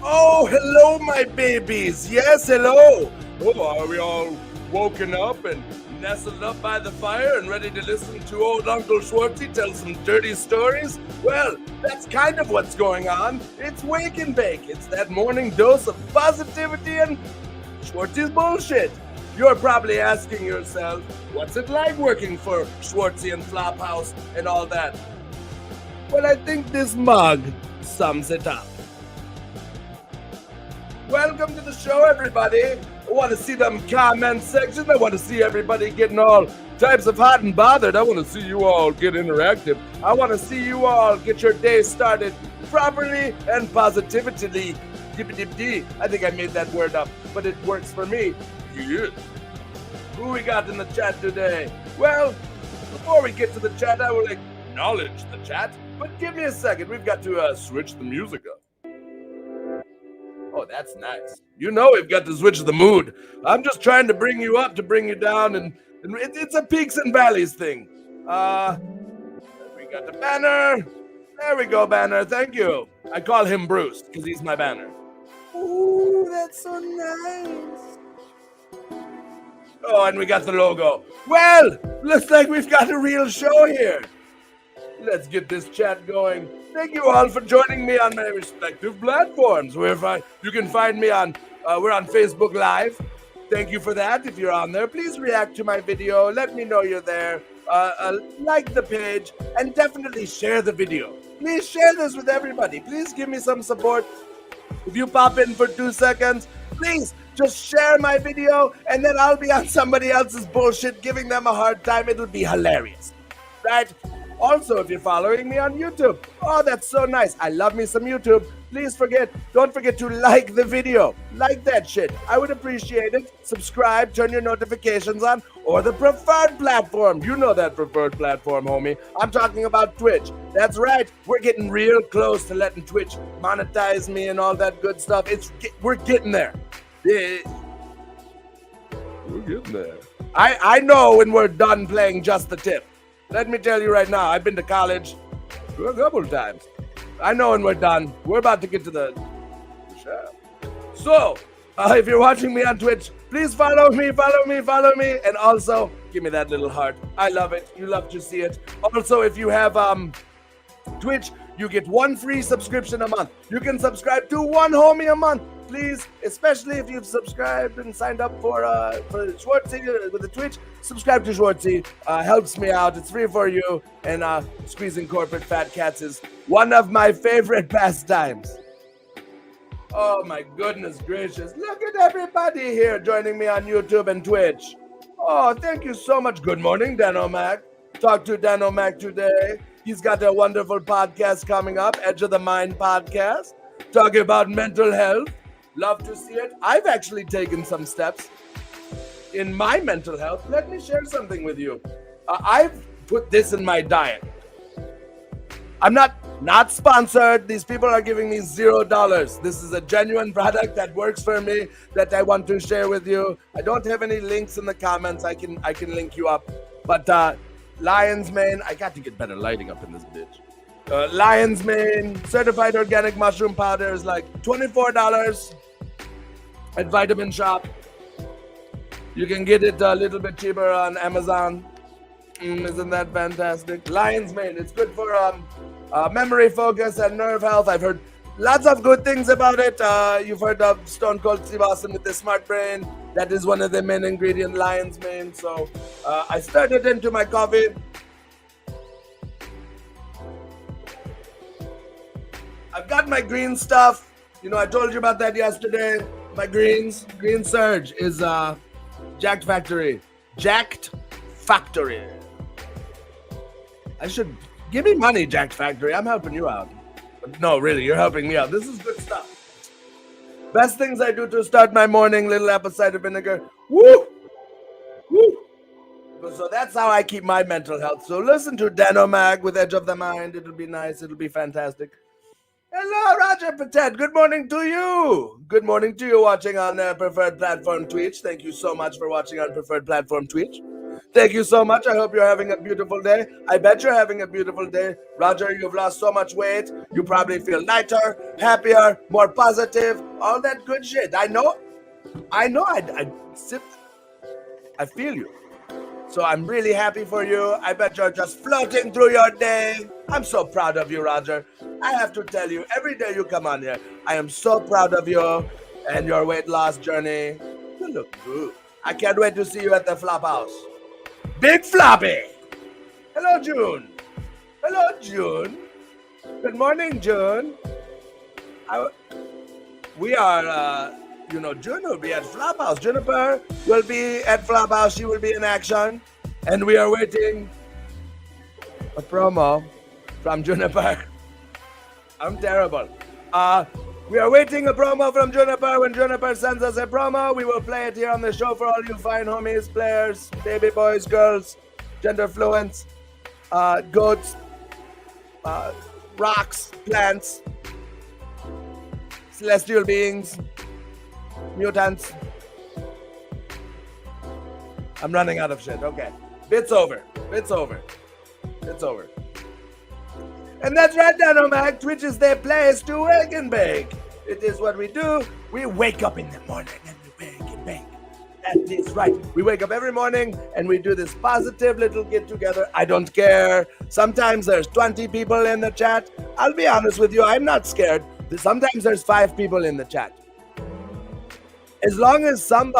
Oh, hello, my babies. Yes, hello. Oh, are we all woken up and nestled up by the fire and ready to listen to old Uncle Schwartzy tell some dirty stories? Well, that's kind of what's going on. It's Wake and Bake. It's that morning dose of positivity and Schwartzy's bullshit. You're probably asking yourself, what's it like working for Schwartzy and FLOPHOUSE and all that? Well, I think this mug sums it up. Welcome to the show, everybody. I want to see them comment sections. I want to see everybody getting all types of hot and bothered. I want to see you all get interactive. I want to see you all get your day started properly and positively. I think I made that word up, but it works for me. Yeah. Who we got in the chat today? Well, before we get to the chat, I will acknowledge the chat, but give me a second. We've got to switch the music up. Oh, that's nice. You know we've got to switch the mood. I'm just trying to bring you up to bring you down, and it's a peaks and valleys thing. We got the banner. There we go, banner. Thank you. I call him Bruce because he's my banner. Ooh, that's so nice. Oh, and we got the logo. Well, looks like we've got a real show here. Let's get this chat going. Thank you all for joining me on my respective platforms. You can find me on, we're on Facebook Live. Thank you for that. If you're on there, please react to my video. Let me know you're there. Like the page and definitely share the video. Please share this with everybody. Please give me some support. If you pop in for 2 seconds, please just share my video and then I'll be on somebody else's bullshit giving them a hard time. It'll be hilarious, right? Also, if you're following me on YouTube, oh, that's so nice. I love me some YouTube. Please don't forget to like the video. Like that shit. I would appreciate it. Subscribe, turn your notifications on, or the preferred platform. You know that preferred platform, homie. I'm talking about Twitch. That's right. We're getting real close to letting Twitch monetize me and all that good stuff. We're getting there. Yeah. We're getting there. I know when we're done playing Just the Tip. Let me tell you right now, I've been to college a couple of times. I know when we're done. We're about to get to the show. So, if you're watching me on Twitch, please follow me, and also give me that little heart. I love it. You love to see it. Also, if you have Twitch, you get 1 free subscription a month. You can subscribe to 1 homie a month. Please, especially if you've subscribed and signed up for Schwartzy with the Twitch, subscribe to Schwartzy. Helps me out. It's free for you. And squeezing corporate fat cats is one of my favorite pastimes. Oh my goodness gracious. Look at everybody here joining me on YouTube and Twitch. Oh, thank you so much. Good morning, Dan O'Mac. Talk to Dan O'Mac today. He's got a wonderful podcast coming up, Edge of the Mind podcast, talking about mental health. Love to see it. I've actually taken some steps in my mental health. Let me share something with you. I've put this in my diet. I'm not sponsored. These people are giving me $0. This is a genuine product that works for me that I want to share with you. I don't have any links in the comments. I can link you up. But Lion's Mane, I got to get better lighting up in this bitch. Lion's Mane certified organic mushroom powder is like $24 at Vitamin Shop. You can get it a little bit cheaper on Amazon. Isn't that fantastic? Lion's Mane, it's good for memory, focus, and nerve health. I've heard lots of good things about it. You've heard of Stone Cold Steve Austin with the smart brain. That is one of the main ingredient, Lion's Mane. So I started into my coffee. I've got my green stuff. You know, I told you about that yesterday. My Green Surge is Jacked Factory. Jacked Factory. I should give me money, Jacked Factory. I'm helping you out. No, really, you're helping me out. This is good stuff. Best things I do to start my morning, little apple cider vinegar. Woo! Woo! So that's how I keep my mental health. So listen to Dan O'Mac with Edge of the Mind. It'll be nice. It'll be fantastic. Hello, Roger Patet. Good morning to you. Good morning to you watching on preferred platform Twitch. Thank you so much for watching on preferred platform Twitch. Thank you so much. I hope you're having a beautiful day. I bet you're having a beautiful day. Roger, you've lost so much weight. You probably feel lighter, happier, more positive, all that good shit. I know. I feel you. So I'm really happy for you. I bet you're just floating through your day. I'm so proud of you, Roger. I have to tell you, every day you come on here, I am so proud of you and your weight loss journey. You look good. I can't wait to see you at the Flophouse. Big Floppy! Hello, June. Hello, June. Good morning, June. We are... June will be at Flophouse. Juniper will be at Flophouse. She will be in action. And we are waiting a promo from Juniper. I'm terrible. We are waiting a promo from Juniper. When Juniper sends us a promo, we will play it here on the show for all you fine homies, players, baby boys, girls, gender fluents, goats, rocks, plants, celestial beings, mutants. I'm running out of shit. Okay. Bit's over. And that's right, Danomac. Twitch is their place to wake and bake. It is what we do. We wake up in the morning and we wake and bake. That is right. We wake up every morning and we do this positive little get together. I don't care. Sometimes there's 20 people in the chat. I'll be honest with you. I'm not scared. Sometimes there's 5 people in the chat. As long as one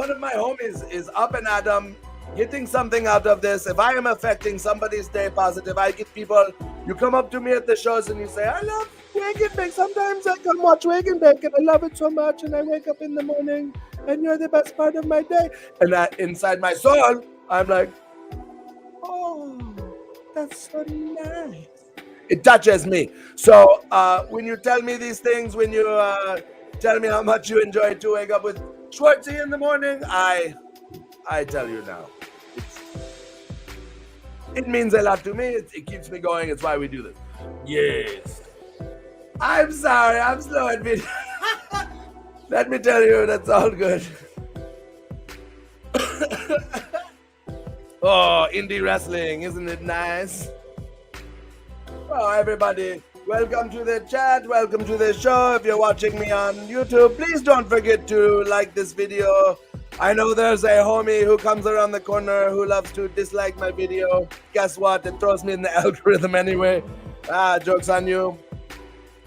of my homies is up and at 'em, getting something out of this, if I am affecting somebody's day positive, I get people, you come up to me at the shows and you say, I love Wake and Bake. Sometimes I come watch Wake and Bake and I love it so much and I wake up in the morning and you're the best part of my day. And inside my soul, I'm like, oh, that's so nice. It touches me. So when you tell me these things, when you tell me how much you enjoy to wake up with Schwartzy in the morning, I tell you now. It means a lot to me. It keeps me going. It's why we do this. Yes. I'm sorry. I'm slow at video. Let me tell you, that's all good. Oh, indie wrestling. Isn't it nice? Oh, everybody. Welcome to the chat. Welcome to the show. If you're watching me on YouTube, please don't forget to like this video. I know there's a homie who comes around the corner who loves to dislike my video. Guess what? It throws me in the algorithm anyway. Joke's on you.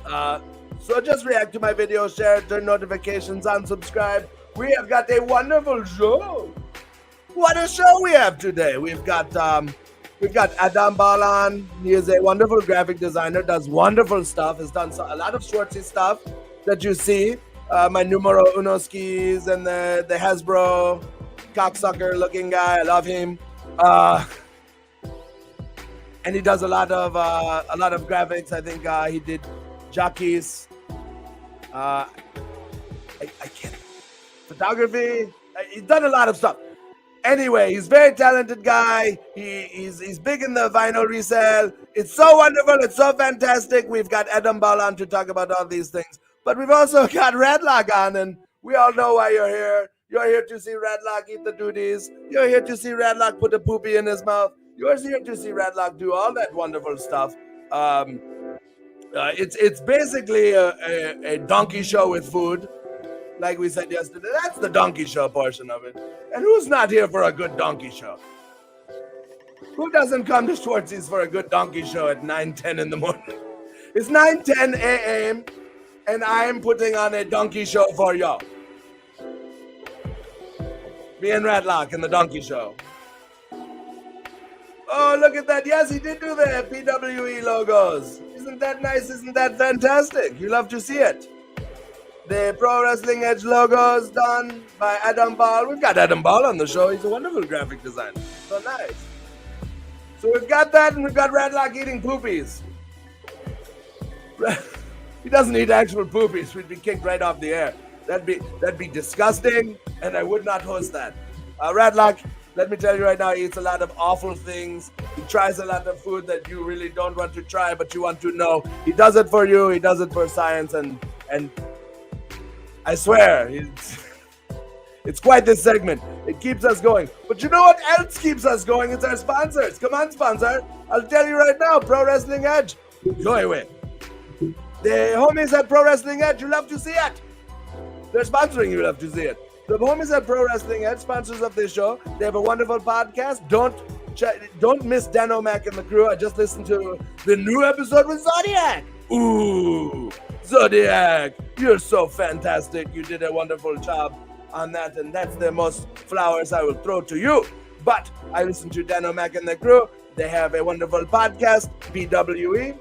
So just react to my video, share, turn notifications on, subscribe. We have got a wonderful show. What a show we have today. We've got Adam Balan. He is a wonderful graphic designer, does wonderful stuff, has done a lot of Schwartzy stuff that you see. My numero uno skis and the Hasbro cocksucker looking guy. I love him. And he does a lot of graphics. I think he did jockeys. I can't. Photography. He's done a lot of stuff. Anyway, he's a very talented guy. He's big in the vinyl resale. It's so wonderful. It's so fantastic. We've got Adam Balan to talk about all these things. But we've also got Rattlocke on, and we all know why you're here. You're here to see Rattlocke eat the duties. You're here to see Rattlocke put a poopy in his mouth. You're here to see Rattlocke do all that wonderful stuff. It's basically a donkey show with food. Like we said yesterday, that's the donkey show portion of it. And who's not here for a good donkey show? Who doesn't come to Schwartzy's for a good donkey show at 9:10 in the morning? It's 9:10 a.m. and I'm putting on a donkey show for y'all. Me and Rattlocke in the donkey show. Oh, look at that. Yes, he did do the PWE logos. Isn't that nice? Isn't that fantastic? You love to see it. The Pro Wrestling Edge logos done by Adam Ball. We've got Adam Ball on the show. He's a wonderful graphic designer. So nice. So we've got that, and we've got Rattlocke eating poopies. He doesn't eat actual poopies. We'd be kicked right off the air. That'd be disgusting, and I would not host that. Rattlocke, let me tell you right now, he eats a lot of awful things. He tries a lot of food that you really don't want to try, but you want to know. He does it for you. He does it for science, and I swear, It's quite this segment. It keeps us going. But you know what else keeps us going? It's our sponsors. Come on, sponsor. I'll tell you right now, Pro Wrestling Edge. Go away. The homies at Pro Wrestling Edge, you love to see it. They're sponsoring you, love to see it. The homies at Pro Wrestling Edge, sponsors of this show. They have a wonderful podcast. Don't miss Dan O'Mac and the crew. I just listened to the new episode with Zodiac. Ooh, Zodiac, you're so fantastic. You did a wonderful job on that, and that's the most flowers I will throw to you. But I listened to Dan O'Mac and the crew. They have a wonderful podcast, PWE.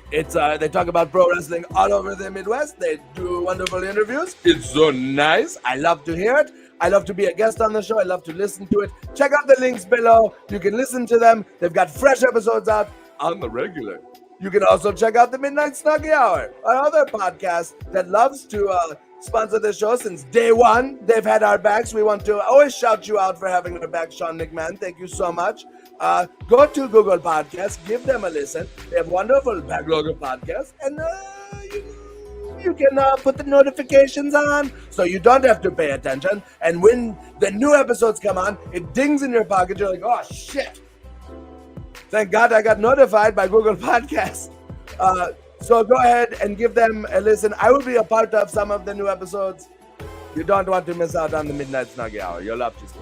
It's they talk about pro wrestling all over the Midwest. They do wonderful interviews. It's so nice. I love to hear it. I love to be a guest on the show. I love to listen to it. Check out the links below. You can listen to them. They've got fresh episodes out on the regular. You can also check out the Midnight Snuggie Hour, our other podcast that loves to sponsor the show since day one. They've had our backs. We want to always shout you out for having our back, Sean McMahon. Thank you so much. Go to Google Podcasts, give them a listen. They have wonderful backlog of podcasts, and you can put the notifications on so you don't have to pay attention. And when the new episodes come on, it dings in your pocket. You're like, oh shit! Thank God I got notified by Google Podcasts. So go ahead and give them a listen. I will be a part of some of the new episodes. You don't want to miss out on the Midnight Snuggie Hour. You'll love to see.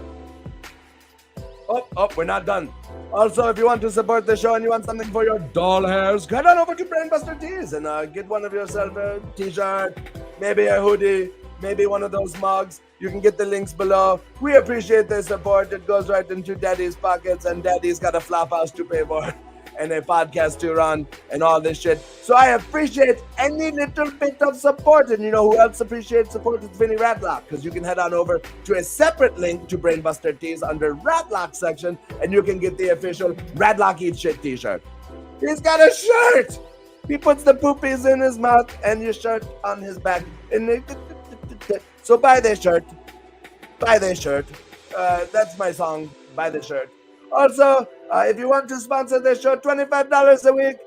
Oh, we're not done. Also, if you want to support the show and you want something for your doll hairs, head on over to Brainbuster Tees and get one of yourself a t-shirt, maybe a hoodie, maybe one of those mugs. You can get the links below. We appreciate the support. It goes right into Daddy's pockets, and Daddy's got a FLOPHOUSE to pay for and a podcast to run and all this shit. So I appreciate any little bit of support. And you know who else appreciates support? It's Vinny Rattlocke, because you can head on over to a separate link to Brainbuster Tees under Rattlocke section, and you can get the official Rattlocke Eat Shit t-shirt. He's got a shirt. He puts the poopies in his mouth and your shirt on his back. So buy this shirt. Buy this shirt. That's my song. Buy the shirt. Also, if you want to sponsor this show, $25 a week,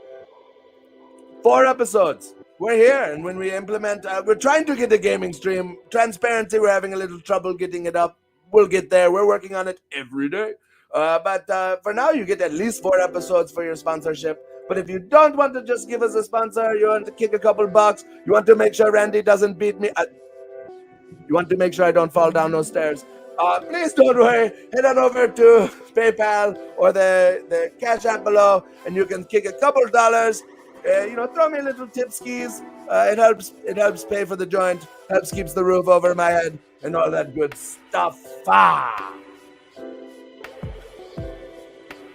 4 episodes. We're here, and when we implement, we're trying to get a gaming stream. Transparency, we're having a little trouble getting it up. We'll get there. We're working on it every day. But for now, you get at least 4 episodes for your sponsorship. But if you don't want to just give us a sponsor, you want to kick a couple bucks, you want to make sure Randy doesn't beat me, you want to make sure I don't fall down those stairs, please don't worry. Head on over to PayPal or the Cash App below, and you can kick a couple dollars. Throw me a little tip skis. It helps pay for the joint, helps keeps the roof over my head, and all that good stuff.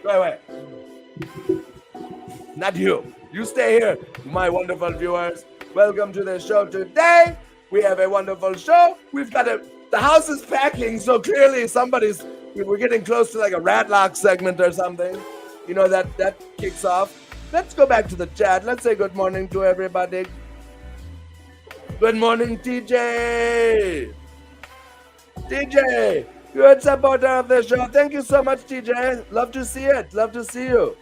Go away. Not you. You stay here, my wonderful viewers. Welcome to the show today. We have a wonderful show. We've got the house is packing, so clearly we're getting close to like a Rattlocke segment or something. You know, that kicks off. Let's go back to the chat. Let's say good morning to everybody. Good morning, TJ. TJ, good supporter of the show. Thank you so much, TJ. Love to see it. Love to see you.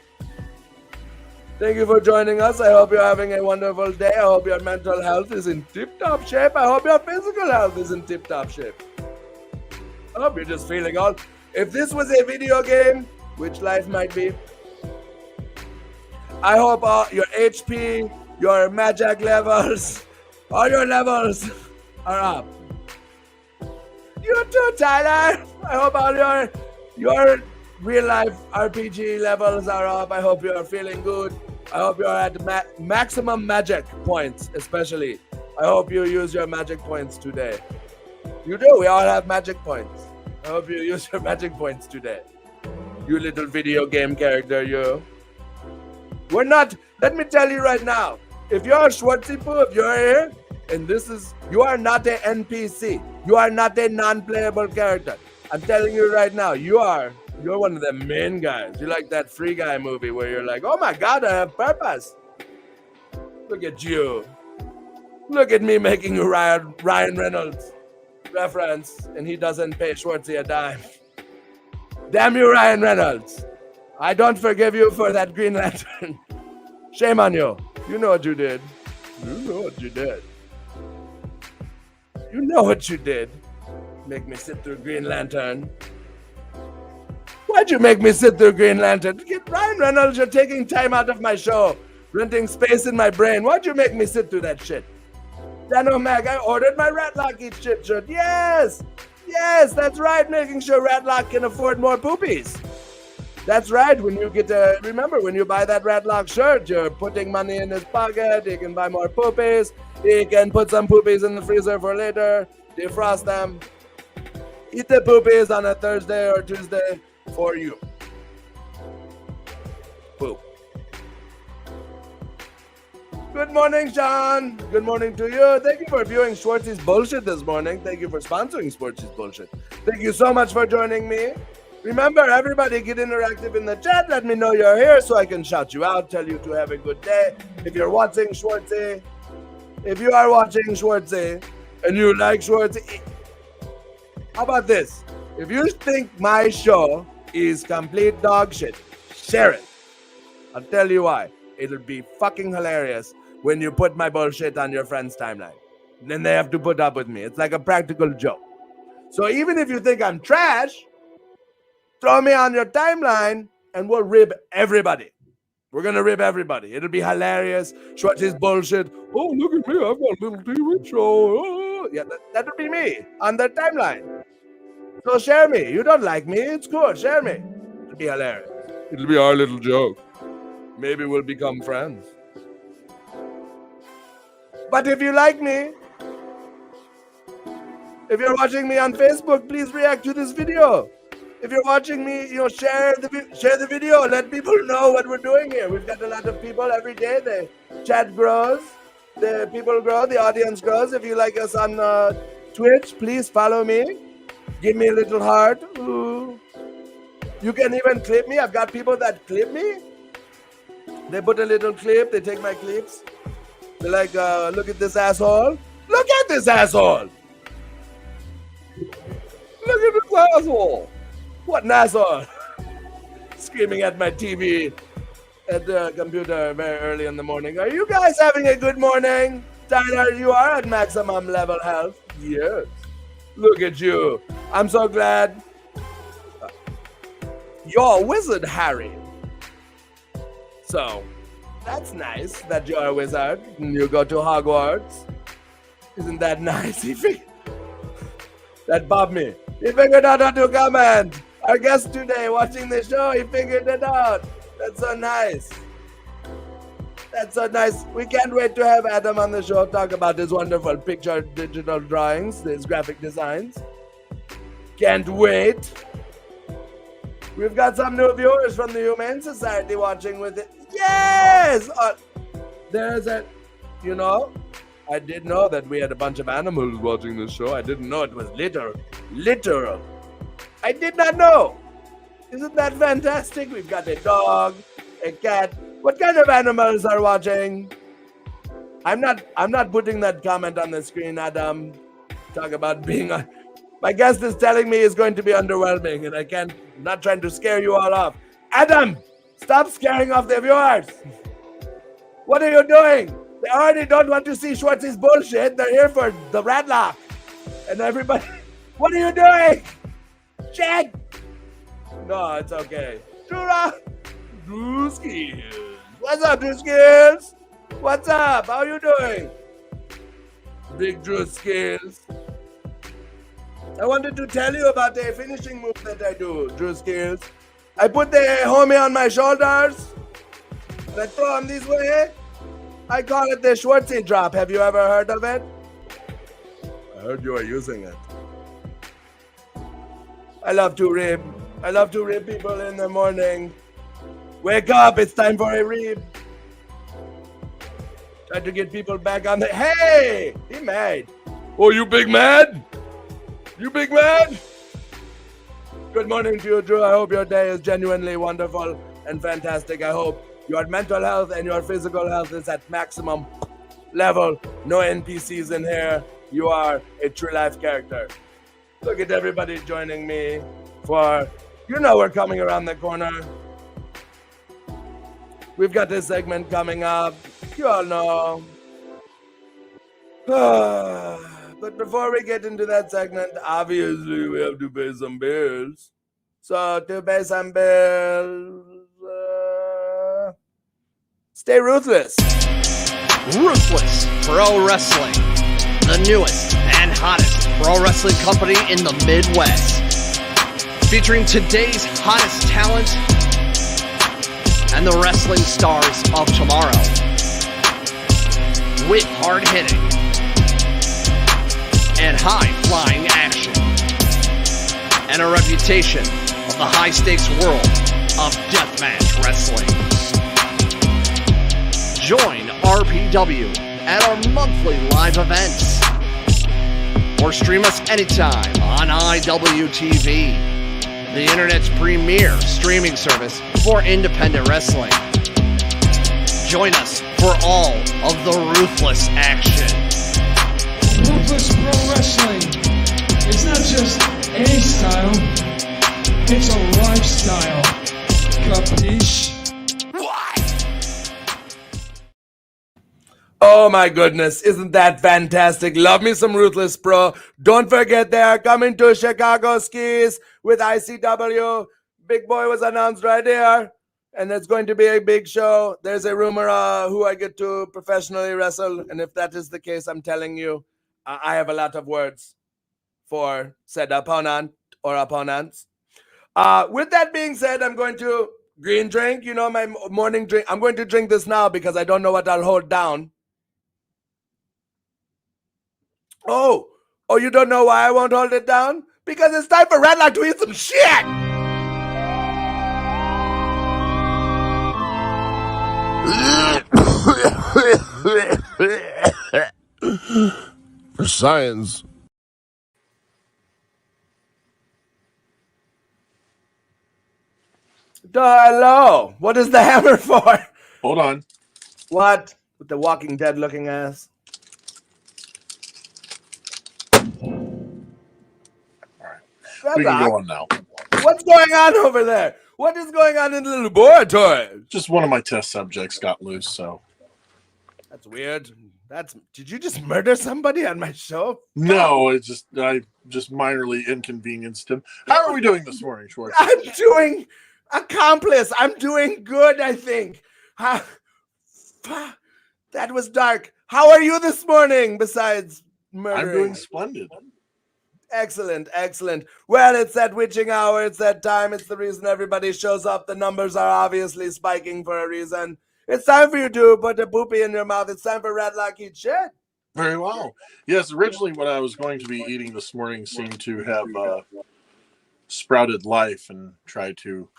Thank you for joining us. I hope you're having a wonderful day. I hope your mental health is in tip-top shape. I hope your physical health is in tip-top shape. I hope you're just feeling all... If this was a video game, which life might be, I hope all your HP, your magic levels, all your levels are up. You too, Tyler. I hope all your real-life RPG levels are up. I hope you're feeling good. I hope you're at maximum magic points, especially. I hope you use your magic points today. You do. We all have magic points. I hope you use your magic points today. You little video game character, you. We're not... Let me tell you right now. If you're Schwartzy, if you're here, and you are not an NPC. You are not a non-playable character. I'm telling you right now, you're one of the main guys. You're like that Free Guy movie where you're like, oh my God, I have purpose. Look at you. Look at me making a Ryan Reynolds reference, and he doesn't pay Schwartzy a dime. Damn you, Ryan Reynolds. I don't forgive you for that Green Lantern. Shame on you. You know what you did. You know what you did. You know what you did. make me sit through Green Lantern? Why'd you make me sit through Green Lantern? Ryan Reynolds, you're taking time out of my show, renting space in my brain. Why'd you make me sit through that shit? Dan O'Mag, I ordered my Rattlocke Eats Shit shirt. Yes! Yes, that's right, making sure Rattlocke can afford more poopies. That's right, when you get to, remember, when you buy that Rattlocke shirt, you're putting money in his pocket, he can buy more poopies, he can put some poopies in the freezer for later, defrost them, eat the poopies on a Thursday or Tuesday for you. Poop. Good morning, Sean. Good morning to you. Thank you for viewing Schwartzy's Bullshit this morning. Thank you for sponsoring Schwartzy's Bullshit. Thank you so much for joining me. Remember, everybody get interactive in the chat. Let me know you're here so I can shout you out, tell you to have a good day. If you're watching Schwartzy, if you are watching Schwartzy and you like Schwartzy, how about this? If you think my show is complete dog shit, share it. I'll tell you why. It'll be fucking hilarious when you put my bullshit on your friend's timeline. Then they have to put up with me. It's like a practical joke. So even if you think I'm trash, throw me on your timeline and we'll rib everybody. We're going to rib everybody. It'll be hilarious. Schwartzy's bullshit. Oh, look at me. I've got a little TV show. Oh. Yeah, that'll be me on the timeline. So share me. You don't like me. It's cool. Share me. It'll be hilarious. It'll be our little joke. Maybe we'll become friends. But if you like me, if you're watching me on Facebook, please react to this video. If you're watching me, share the video. Let people know what we're doing here. We've got a lot of people every day. The chat grows, the people grow, the audience grows. If you like us on Twitch, please follow me. Give me a little heart. Ooh. You can even clip me. I've got people that clip me. They put a little clip. They take my clips. They're like, look at this asshole. Look at this asshole. Look at this asshole. What an asshole. Screaming at my TV at the computer very early in the morning. Are you guys having a good morning? Tyler, you are at maximum level health. Yes. Look at you. I'm so glad. You're a wizard, Harry. So, that's nice that you're a wizard and you go to Hogwarts. Isn't that nice? That bobbed me. He figured out how to comment. Our guest today watching the show, he figured it out. That's so nice. That's so nice. We can't wait to have Adam on the show talk about his wonderful picture digital drawings, his graphic designs. Can't wait. We've got some new viewers from the Humane Society watching with it. Yes! There's a, I did know that we had a bunch of animals watching this show. I didn't know it was literal. I did not know. Isn't that fantastic? We've got a dog, a cat. What kind of animals are watching? I'm not putting that comment on the screen, Adam. Talk about being a... My guest is telling me it's going to be underwhelming and I'm not trying to scare you all off. Adam, stop scaring off the viewers. What are you doing? They already don't want to see Schwartzy's bullshit. They're here for the Rattlocke. And everybody, what are you doing? Shit! No, it's okay. Drew Skills. What's up, Drew Skills? What's up? How you doing? Big Drew Skills. I wanted to tell you about the finishing move that I do, Drew Skills. I put the homie on my shoulders. And I throw him this way. I call it the Schwartzy drop. Have you ever heard of it? I heard you are using it. I love to rib. I love to rib people in the morning. Wake up, it's time for a rib. Try to get people back on the... Hey! He mad. Oh, you big mad? You big man? Good morning to you, Drew. I hope your day is genuinely wonderful and fantastic. I hope your mental health and your physical health is at maximum level. No NPCs in here. You are a true life character. Look at everybody joining me for, we're coming around the corner. We've got this segment coming up. You all know. But before we get into that segment, obviously we have to pay some bills. So to pay some bills, stay ruthless. Ruthless Pro Wrestling, the newest and hottest pro wrestling company in the Midwest. Featuring today's hottest talent and the wrestling stars of tomorrow. With hard hitting and high flying action. And a reputation of the high stakes world of deathmatch wrestling. Join RPW at our monthly live events. Or stream us anytime on iwtv, the internet's premier streaming service for independent wrestling. Join us for all of the ruthless action. Ruthless Pro Wrestling. It's not just a style, it's a lifestyle. Capiche? Oh my goodness, isn't that fantastic? Love me some Ruthless Pro. Don't forget they are coming to Chicago skis with ICW. Big Boy was announced right here, and it's going to be a big show. There's a rumor who I get to professionally wrestle, and if that is the case, I'm telling you, I have a lot of words for said opponent or opponents. With that being said, I'm going to green drink, you know, my morning drink. I'm going to drink this now because I don't know what I'll hold down. Oh, you don't know why I won't hold it down? Because it's time for Rattlocke to eat some shit! For science. Hello, what is the hammer for? Hold on. What? With the Walking Dead looking ass. We can go on now. What's going on over there? What is going on in the laboratory? Just one of my test subjects got loose, so. That's weird. Did you just murder somebody on my show? No, I just minorly inconvenienced him. How are we doing this morning, Schwartz? I'm doing accomplice. I'm doing good, I think. That was dark. How are you this morning besides murdering? I'm doing splendid. Excellent, excellent. Well, it's that witching hour. It's that time. It's the reason everybody shows up. The numbers are obviously spiking for a reason. It's time for you to put a poopy in your mouth. It's time for Rattlocke Eat Shit. Very well. Yes, originally what I was going to be eating this morning seemed to have sprouted life and tried to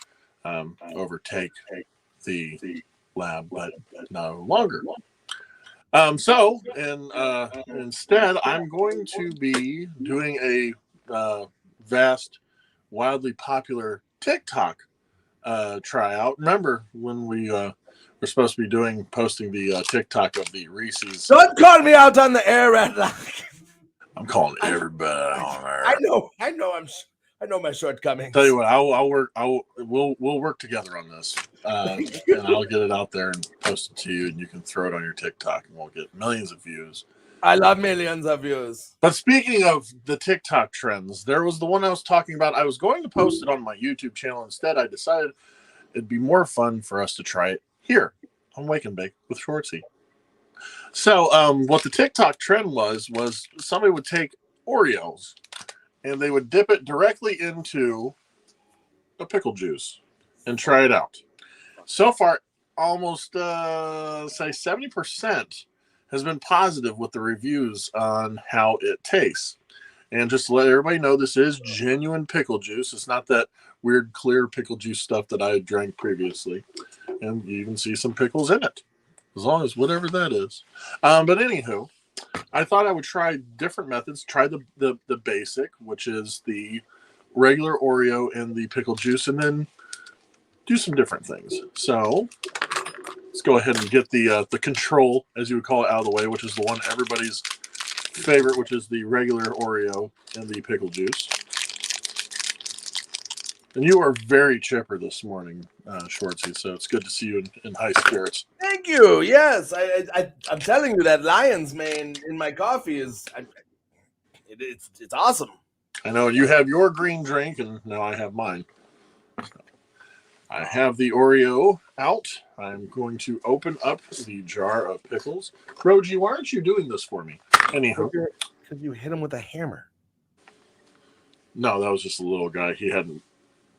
overtake the lab, but no longer. Instead, I'm going to be doing a vast, wildly popular TikTok tryout. Remember when we were supposed to be posting the TikTok of the Reese's? Don't call me out on the air, Rattlocke. I'm calling everybody on there. I know my shortcomings. Tell you what, we'll work together on this, and I'll get it out there and post it to you, and you can throw it on your TikTok, and we'll get millions of views. I love millions of views. But speaking of the TikTok trends, there was the one I was talking about. I was going to post it on my YouTube channel. Instead, I decided it'd be more fun for us to try it here on Wake and Bake with Schwartzy. So what the TikTok trend was somebody would take Oreos and they would dip it directly into a pickle juice and try it out. So far, almost, say 70% has been positive with the reviews on how it tastes. And just to let everybody know, this is genuine pickle juice. It's not that weird, clear pickle juice stuff that I had drank previously. And you even see some pickles in it, as long as whatever that is. But anywho, I thought I would try different methods. Try the basic, which is the regular Oreo and the pickle juice, and then do some different things. So let's go ahead and get the control, as you would call it, out of the way, which is the one everybody's favorite, which is the regular Oreo and the pickle juice. And you are very chipper this morning, Schwartzy, so it's good to see you in high spirits. Thank you. Yes, I'm telling you that lion's mane in my coffee is it's awesome. I know you have your green drink, and now I have mine. I have the Oreo out. I'm going to open up the jar of pickles. Roji, why aren't you doing this for me? Anyhow. Because you hit him with a hammer. No, that was just a little guy. He hadn't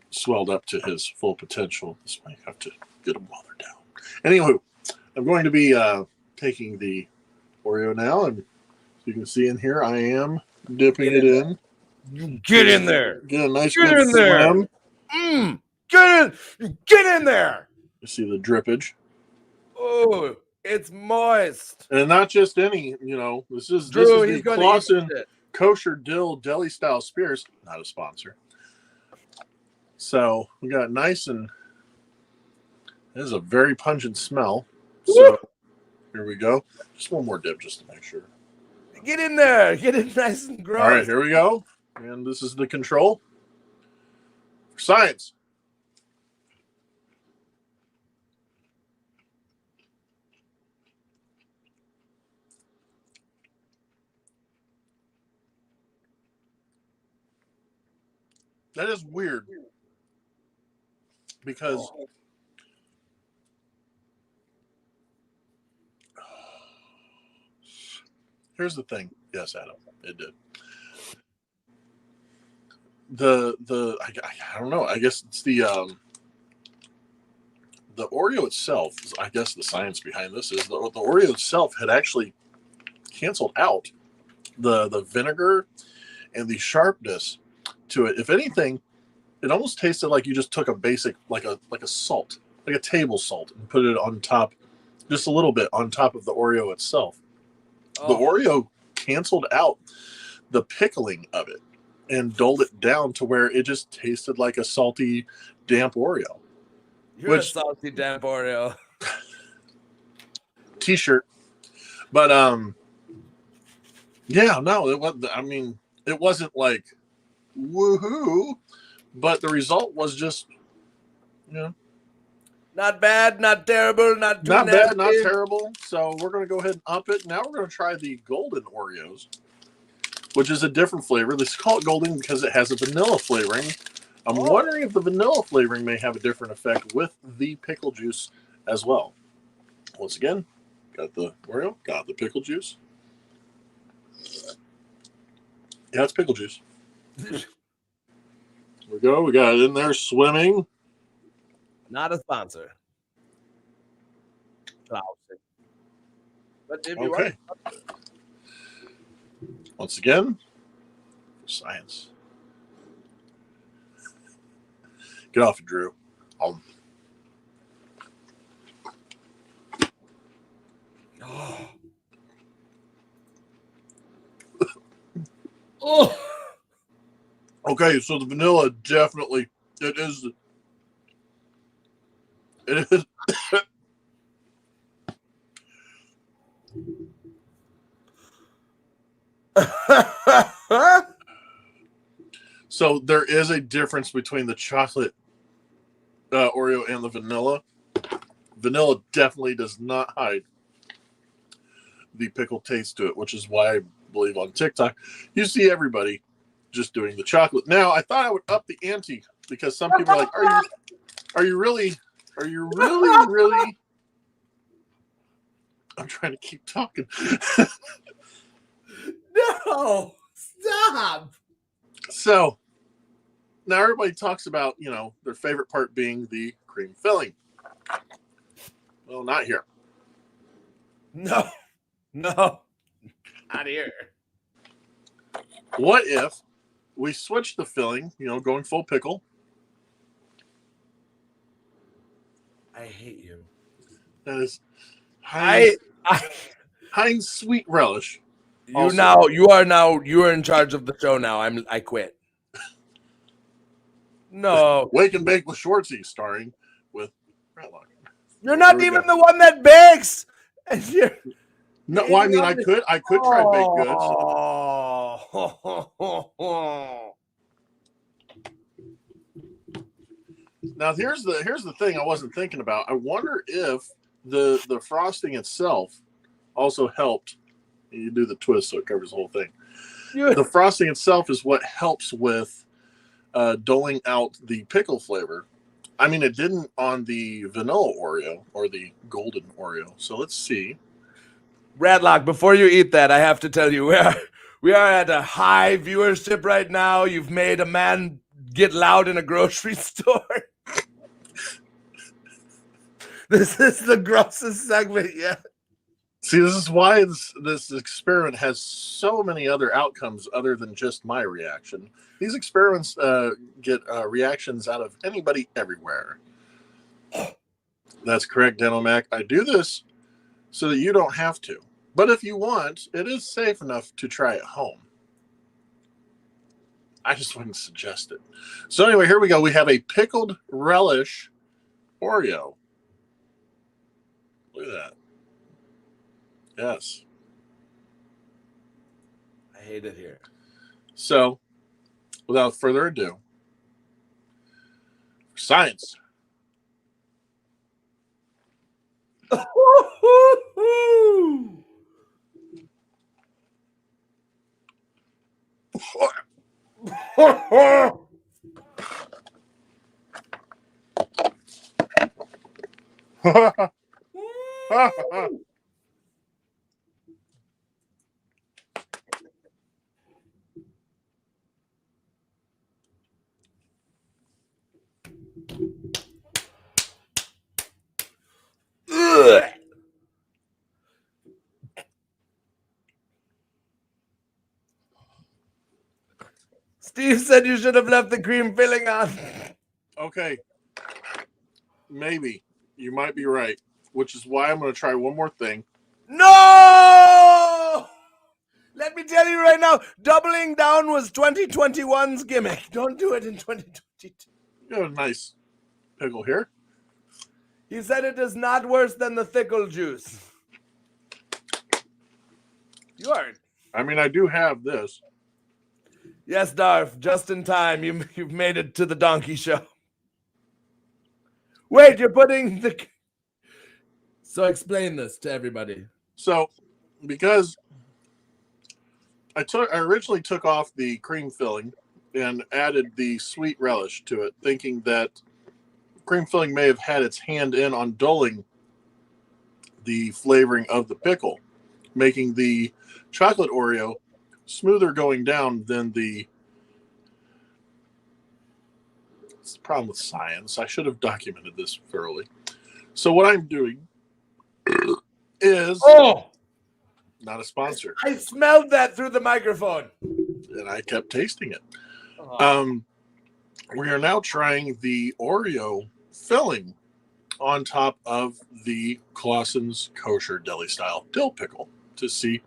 swelled up to his full potential. This might have to get him while they're down. Anywho, I'm going to be taking the Oreo now, and you can see in here, I am dipping it in. Get in there. Get a nice Get in there. Get in there. You see the drippage. Oh, it's moist. And not just any, this is the Clausen Kosher Dill Deli Style Spears. Not a sponsor. So we got nice, and it is a very pungent smell. So here we go. Just one more dip just to make sure. Get in there. Get it nice and gross. All right, here we go. And this is the control for science. That is weird because here's the thing. Yes, Adam, it did. I don't know. I guess it's the Oreo itself. I guess the science behind this is the Oreo itself had actually canceled out the vinegar and the sharpness to it. If anything, it almost tasted like you just took a basic, like a salt, like a table salt, and put it on top, just a little bit on top of the Oreo itself. Oh. The Oreo canceled out the pickling of it and dulled it down to where it just tasted like a salty, damp Oreo. You're a salty, damp Oreo. T-shirt. But yeah, no, it was. I mean, it wasn't like woohoo, but the result was just, not bad, not terrible, not bad, not terrible. So we're going to go ahead and up it. Now we're going to try the golden Oreos, which is a different flavor. They call it golden because it has a vanilla flavoring. I'm wondering if the vanilla flavoring may have a different effect with the pickle juice as well. Once again, got the Oreo, got the pickle juice. Yeah, it's pickle juice. There we go. We got it in there swimming. Not a sponsor. But if you okay. Once again, science. Get off it, Drew. Oh. Okay, so the vanilla definitely it is. So there is a difference between the chocolate Oreo and the vanilla. Vanilla definitely does not hide the pickle taste to it, which is why I believe on TikTok you see everybody just doing the chocolate. Now I thought I would up the ante because some people are like, are you really I'm trying to keep talking. No, stop. So now everybody talks about, their favorite part being the cream filling. Well, not here. No, not here. What if we switch the filling, going full pickle? I hate you. That is Heinz sweet relish. You are in charge of the show now. I quit. No. Wake and Bake with Schwartzy, starring with Rattlocke. You're not even the one that bakes. No, well, I mean, I could try baked goods. Now here's the thing I wasn't thinking about. I wonder if the frosting itself also helped. You do the twist so it covers the whole thing. The frosting itself is what helps with doling out the pickle flavor. I mean, it didn't on the vanilla Oreo or the golden Oreo. So let's see. Rattlocke, before you eat that, I have to tell you, we are at a high viewership right now. You've made a man get loud in a grocery store. This is the grossest segment yet. See, this is why this experiment has so many other outcomes other than just my reaction. These experiments get reactions out of anybody everywhere. That's correct, Dental Mac. I do this so that you don't have to. But if you want, it is safe enough to try at home. I just wouldn't suggest it. So anyway, here we go. We have a pickled relish Oreo. Look at that. Yes. I hate it here. So, without further ado, science. Ugh. Steve said you should have left the cream filling on. Okay. Maybe. You might be right. Which is why I'm going to try one more thing. No! Let me tell you right now, doubling down was 2021's gimmick. Don't do it in 2022. You got a nice pickle here. He said it is not worse than the thickle juice. You are. I mean, I do have this. Yes, Darth, just in time. You've made it to the donkey show. Wait, you're putting the... So explain this to everybody. So, because I originally took off the cream filling and added the sweet relish to it, thinking that cream filling may have had its hand in on dulling the flavoring of the pickle, making the chocolate Oreo smoother going down than the... It's the problem with science. I should have documented this thoroughly. So what I'm doing is... Oh! Not a sponsor. I smelled that through the microphone. And I kept tasting it. Oh. We are now trying the Oreo filling on top of the Clausen's kosher deli style dill pickle to see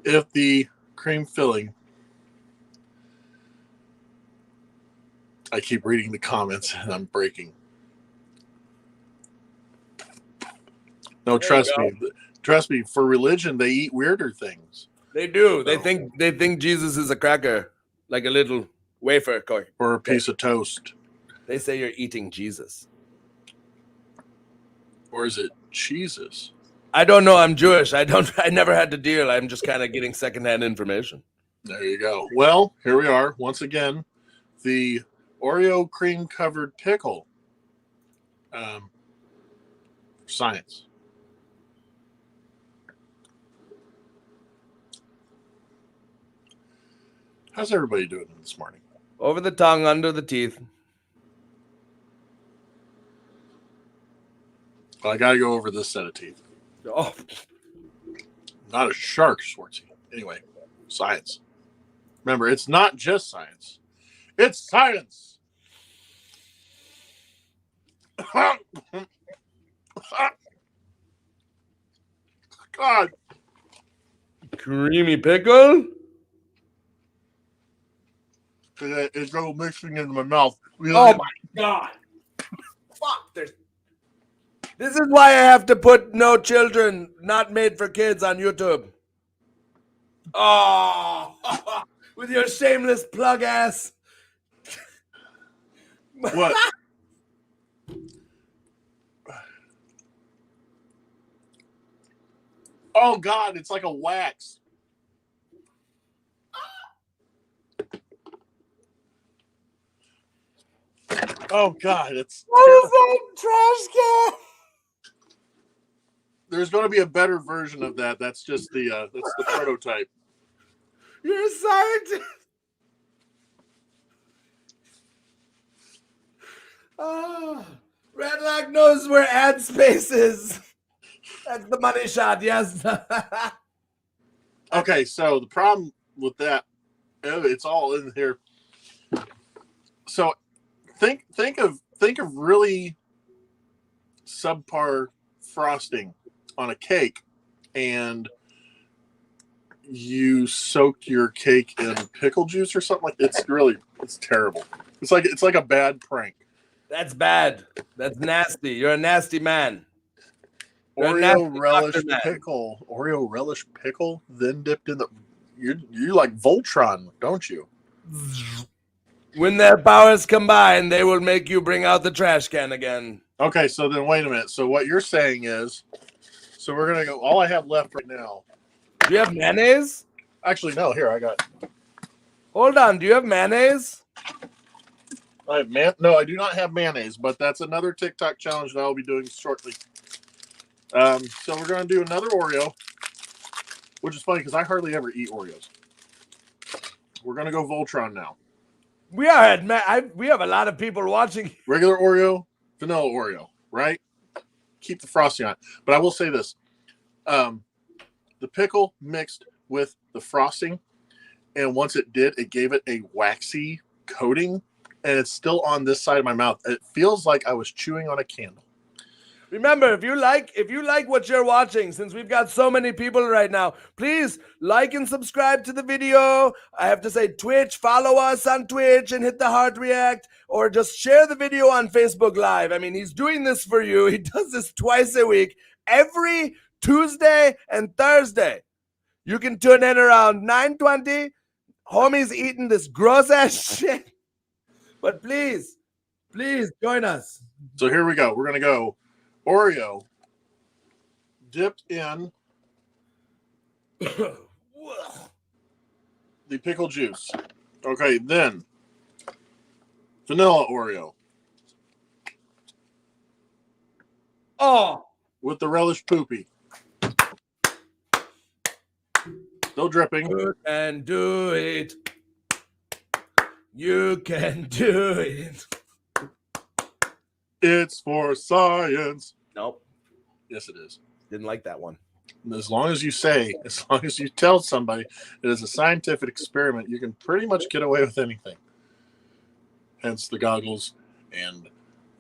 if the cream filling... I keep reading the comments and I'm breaking. No, trust me, for religion, they eat weirder things. They do. They think Jesus is a cracker, like a little wafer. Or a piece of toast. They say you're eating Jesus. Or is it Jesus? I don't know. I'm Jewish. I never had to deal. I'm just kind of getting secondhand information. There you go. Well, here we are. Once again, the Oreo cream covered pickle. Science. How's everybody doing this morning? Over the tongue, under the teeth. Well, I got to go over this set of teeth. Oh, Not a shark, Schwartzy. Anyway, science. Remember, it's not just science. It's science. God. creamy pickle. It's all mixing into my mouth. Oh my God! Fuck! This is why I have to put no children, not made for kids on YouTube. Oh, with your shameless plug ass. What? Oh God! It's like a wax. Oh God, it's What terrible. is that trash can? There's going to be a better version of that. That's just the prototype. You're a scientist. Oh, Rattlocke knows where ad space is. That's the money shot, yes. Okay, so the problem with that, it's all in here. So think of really subpar frosting on a cake, and you soak your cake in pickle juice or something like that. It's terrible. It's like a bad prank. That's bad. That's nasty. You're a nasty man. You're a Oreo nasty relish doctor man. pickle. Oreo relish pickle, then dipped in the. You like Voltron, don't you? When their powers combine, they will make you bring out the trash can again. Okay, so then wait a minute. So what you're saying is, so we're gonna go. All I have left right now. Do you have mayonnaise? Actually, no. Here I got. Hold on. Do you have mayonnaise? No, I do not have mayonnaise, but that's another TikTok challenge that I'll be doing shortly. So we're gonna do another Oreo, which is funny because I hardly ever eat Oreos. We're gonna go Voltron now. We are at we have a lot of people watching. Regular Oreo, vanilla Oreo, right? Keep the frosting on. But I will say this: the pickle mixed with the frosting, and once it did, it gave it a waxy coating, and it's still on this side of my mouth. It feels like I was chewing on a candle. Remember, if you like what you're watching, since we've got so many people right now, please like and subscribe to the video. I have to say Twitch, follow us on Twitch and hit the heart react, or just share the video on Facebook Live. I mean, he's doing this for you. He does this twice a week, every Tuesday and Thursday. You can tune in around 9:20. Homie's eating this gross ass shit. But please join us. So here we go. We're gonna go Oreo dipped in the pickle juice. Okay, then vanilla Oreo Oh, with the relish poopy. Still dripping. you can do it. You can do it. It's for science. Nope. Yes, it is. Didn't like that one. As long as you tell somebody it is a scientific experiment, you can pretty much get away with anything. Hence the goggles and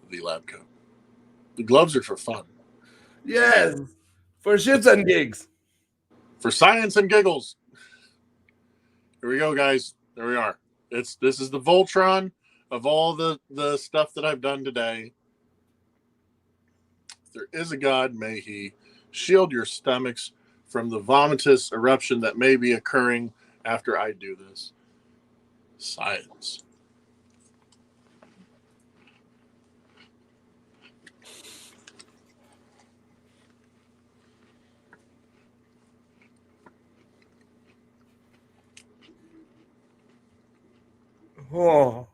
the lab coat. The gloves are for fun. Yes. For shits and gigs. For science and giggles. Here we go, guys. There we are. This is the Voltron of all the stuff that I've done today. If there is a God, may he shield your stomachs from the vomitous eruption that may be occurring after I do this. Science. Oh.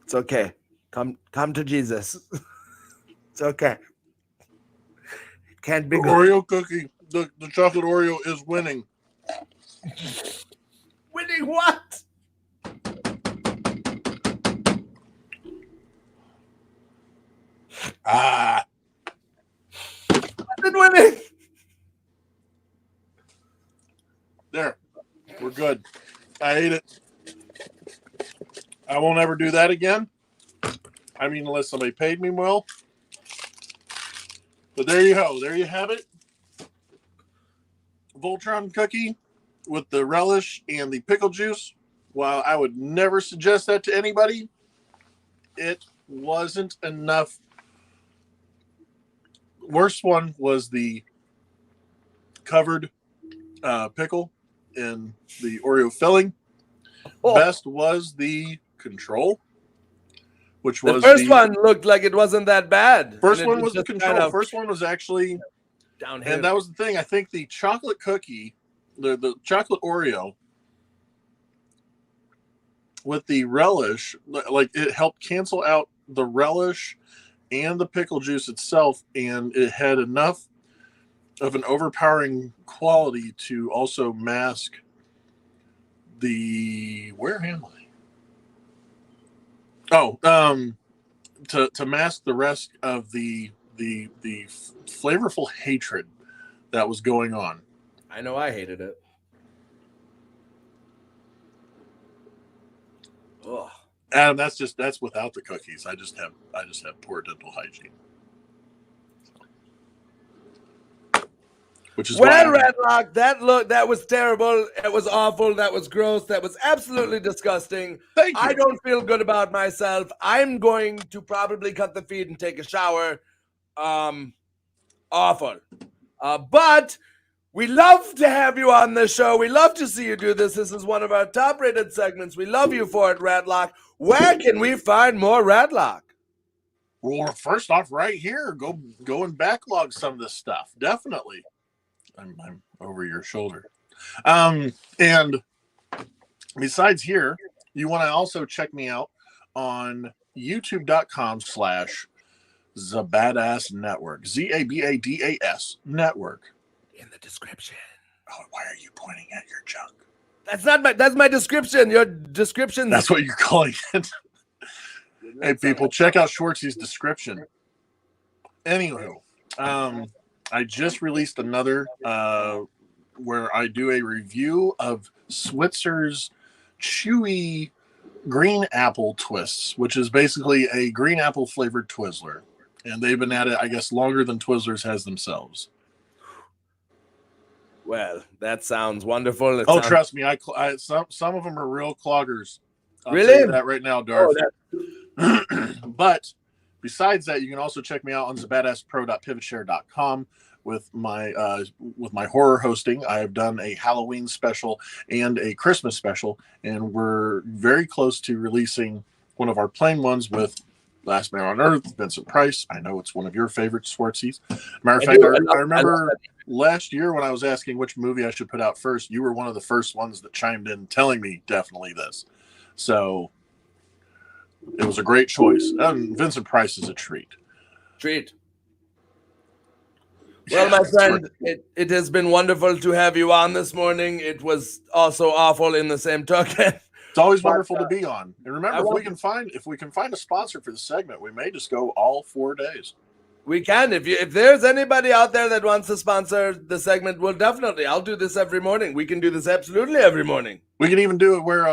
It's okay. Come to Jesus. It's okay. It can't be The good. Oreo cookie, the chocolate Oreo is winning. Winning what? Ah, I've been winning. there. We're good. I ate it. I won't ever do that again. I mean, unless somebody paid me well. But there you go. There you have it. Voltron cookie with the relish and the pickle juice. While I would never suggest that to anybody, it wasn't enough. Worst one was the covered pickle in the Oreo filling. Oh. Best was the control, which The was first one looked like it wasn't that bad. First And it one was the just control. kind of First one was actually downhill. And that was the thing. I think the chocolate cookie, the chocolate Oreo, with the relish, like it helped cancel out the relish and the pickle juice itself, and it had enough of an overpowering quality to also mask the where am I? Oh, to mask the rest of the flavorful hatred that was going on. I know I hated it. Ugh. Adam, that's without the cookies. I just have poor dental hygiene. Which is well, Rattlocke, that was terrible. It was awful. That was gross. That was absolutely disgusting. Thank you. I don't feel good about myself. I'm going to probably cut the feed and take a shower. Awful. But we love to have you on this show. We love to see you do this. This is one of our top-rated segments. We love you for it, Rattlocke. Where can we find more Rattlocke? Well, first off, right here, go and backlog some of this stuff. Definitely. I'm over your shoulder. And besides here, you want to also check me out on youtube.com/ZABADAS Network. ZABADAS Network. In the description. Oh, why are you pointing at your junk? That's my description. Your description. That's what you're calling it. Hey, people, check out Schwartzy's description. Anywho, I just released another where I do a review of Switzer's chewy green apple twists, which is basically a green apple flavored Twizzler. And they've been at it, I guess, longer than Twizzlers has themselves. Well, that sounds wonderful. Trust me, some of them are real cloggers. I'll really? tell you that right now, Darth. But besides that, you can also check me out on zabadaspro.pivotshare.com with my horror hosting. I have done a Halloween special and a Christmas special, and we're very close to releasing one of our plain ones with Last Man on Earth, Vincent Price. I know it's one of your favorites, Schwartzy's. Matter of fact, I remember last year when I was asking which movie I should put out first, you were one of the first ones that chimed in telling me definitely this. So it was a great choice. And Vincent Price is a treat. Well, my friend, it has been wonderful to have you on this morning. It was also awful in the same token. It's always wonderful to be on. And remember, if we can find a sponsor for the segment, we may just go all 4 days. We can. If there's anybody out there that wants to sponsor the segment, well, definitely. I'll do this every morning. We can do this absolutely every morning. We can even do it where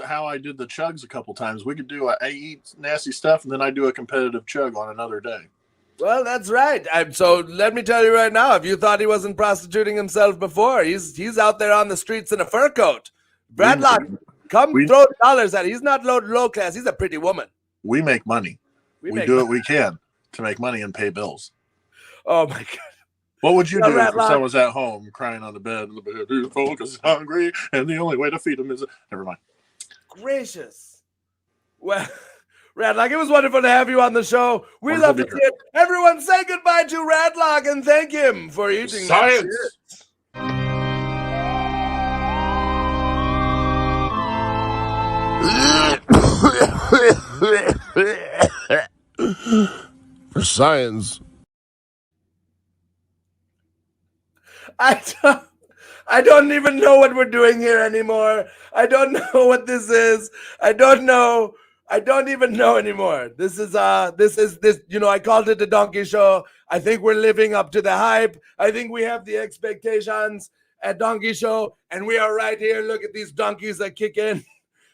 how I did the chugs a couple times. We could do I eat nasty stuff and then I do a competitive chug on another day. Well, that's right. So let me tell you right now, if you thought he wasn't prostituting himself before, he's out there on the streets in a fur coat. Rattlocke, come throw dollars at it. He's not low class. He's a pretty woman. We make money. We do what we can to make money and pay bills. Oh, my God. What would you do if someone was at home crying on the bed and the baby folk is hungry and the only way to feed them is... Never mind. Gracious. Well, Rattlocke, it was wonderful to have you on the show. We love to see it. Everyone say goodbye to Rattlocke and thank him for eating science. For science. I don't even know what we're doing here anymore. I don't know what this is. I don't even know anymore. This is I called it the donkey show. I think we're living up to the hype. I think we have the expectations at donkey show, and we are right here. Look at these donkeys that kick in.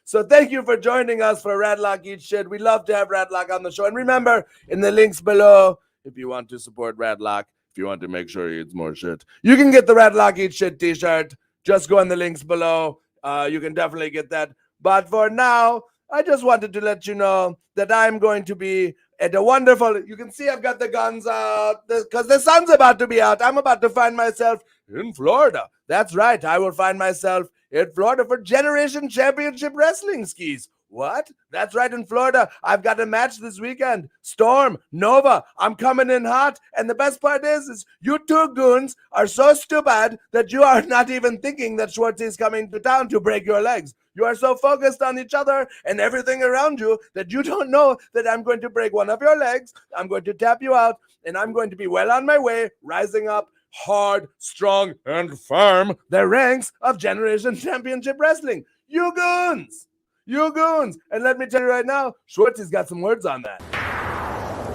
So thank you for joining us for Rattlocke Eats Shit. We love to have Rattlocke on the show. And remember, in the links below, if you want to support Rattlocke, if you want to make sure he eats more shit, you can get the Rattlocke Eats Shit t-shirt. Just go in the links below. You can definitely get that. But for now, I just wanted to let you know that I'm going to be at a wonderful... You can see I've got the guns out because the sun's about to be out. I'm about to find myself in Florida. That's right. I will find myself in Florida for Generation Championship Wrestling skis. What? That's right, in Florida. I've got a match this weekend. Storm, Nova, I'm coming in hot. And the best part is you two goons are so stupid that you are not even thinking that Schwartzy is coming to town to break your legs. You are so focused on each other and everything around you that you don't know that I'm going to break one of your legs, I'm going to tap you out, and I'm going to be well on my way, rising up hard, strong, and firm the ranks of Generation Championship Wrestling. You goons! You goons! And let me tell you right now, Schwartzy's got some words on that.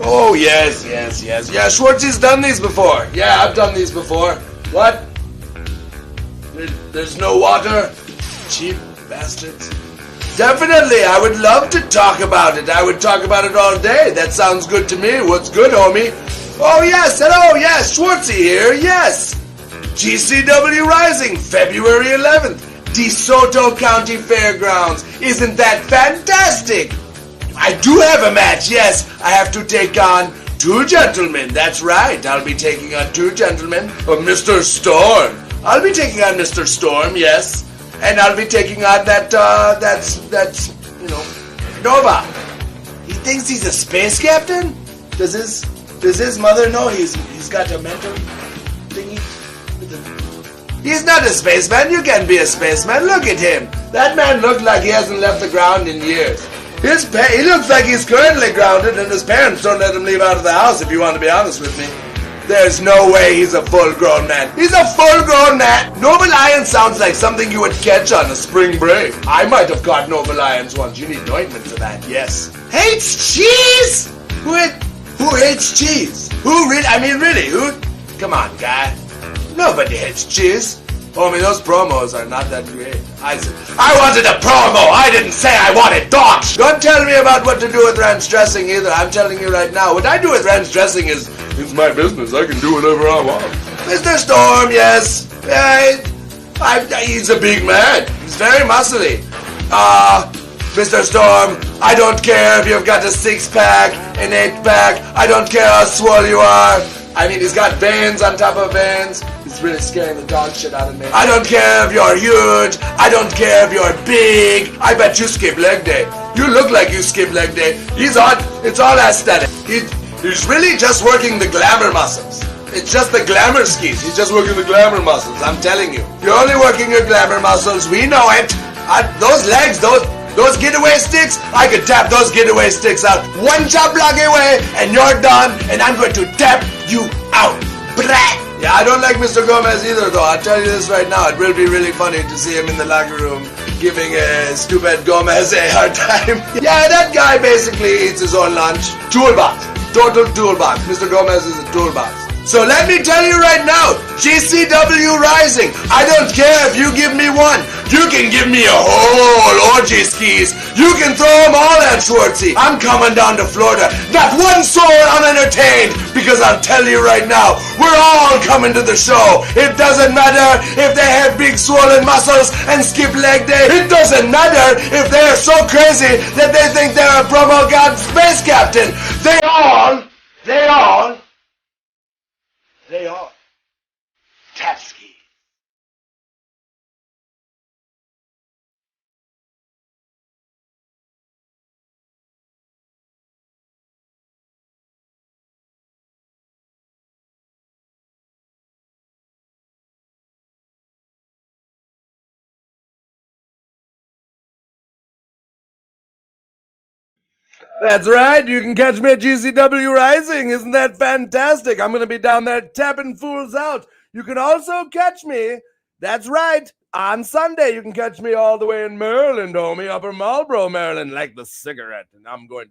Oh, yes. Yeah, Schwartzy's done these before. Yeah, I've done these before. What? There's no water? Cheap bastards. Definitely, I would love to talk about it. I would talk about it all day. That sounds good to me. What's good, homie? Oh, yes, hello, yes, Schwartzy here, yes. GCW Rising, February 11th. DeSoto County Fairgrounds. Isn't that fantastic? I do have a match, yes. I have to take on two gentlemen. That's right. I'll be taking on two gentlemen. Mr. Storm. I'll be taking on Mr. Storm, yes. And I'll be taking on that's Nova. He thinks he's a space captain? Does his mother know he's got a mental thingy? He's not a spaceman. You can be a spaceman. Look at him. That man looks like he hasn't left the ground in years. He looks like he's currently grounded and his parents don't let him leave out of the house, if you want to be honest with me. There's no way he's a full-grown man. He's a full-grown man. Nova Lion sounds like something you would catch on a spring break. I might have caught Nova Lions once. You need ointment for that, yes. Hates cheese? Who hates cheese? Who? Come on, guy. Nobody hates cheese. Homie, those promos are not that great. I wanted a promo. I didn't say I wanted dogs. Don't tell me about what to do with ranch dressing either. I'm telling you right now. What I do with ranch dressing is my business. I can do whatever I want. Mr. Storm, yes. He's a big man. He's very muscly. Mr. Storm, I don't care if you've got a 6-pack, an 8-pack. I don't care how swole you are. I mean, he's got veins on top of veins. He's really scaring the dog shit out of me. I don't care if you're huge. I don't care if you're big. I bet you skip leg day. You look like you skip leg day. It's all aesthetic. He's really just working the glamour muscles. It's just the glamour skis. He's just working the glamour muscles. I'm telling you. You're only working your glamour muscles. We know it. Those legs, those getaway sticks, I could tap those getaway sticks out one chop block away, and you're done, and I'm going to tap you out. Brat! Yeah, I don't like Mr. Gomez either, though. I'll tell you this right now. It will be really funny to see him in the locker room giving stupid Gomez a hard time. Yeah, that guy basically eats his own lunch. Toolbox. Total toolbox. Mr. Gomez is a toolbox. So let me tell you right now, GCW Rising, I don't care if you give me one. You can give me a whole orgy skis. You can throw them all at Schwartzy. I'm coming down to Florida, not one soul unentertained, because I'll tell you right now, we're all coming to the show. It doesn't matter if they have big swollen muscles and skip leg day. It doesn't matter if they are so crazy that they think they're a promo god space captain. They all Tapski. That's right. You can catch me at GCW Rising. Isn't that fantastic? I'm going to be down there tapping fools out. You can also catch me, that's right, on Sunday. You can catch me all the way in Maryland, homie, Upper Marlboro, Maryland, like the cigarette. And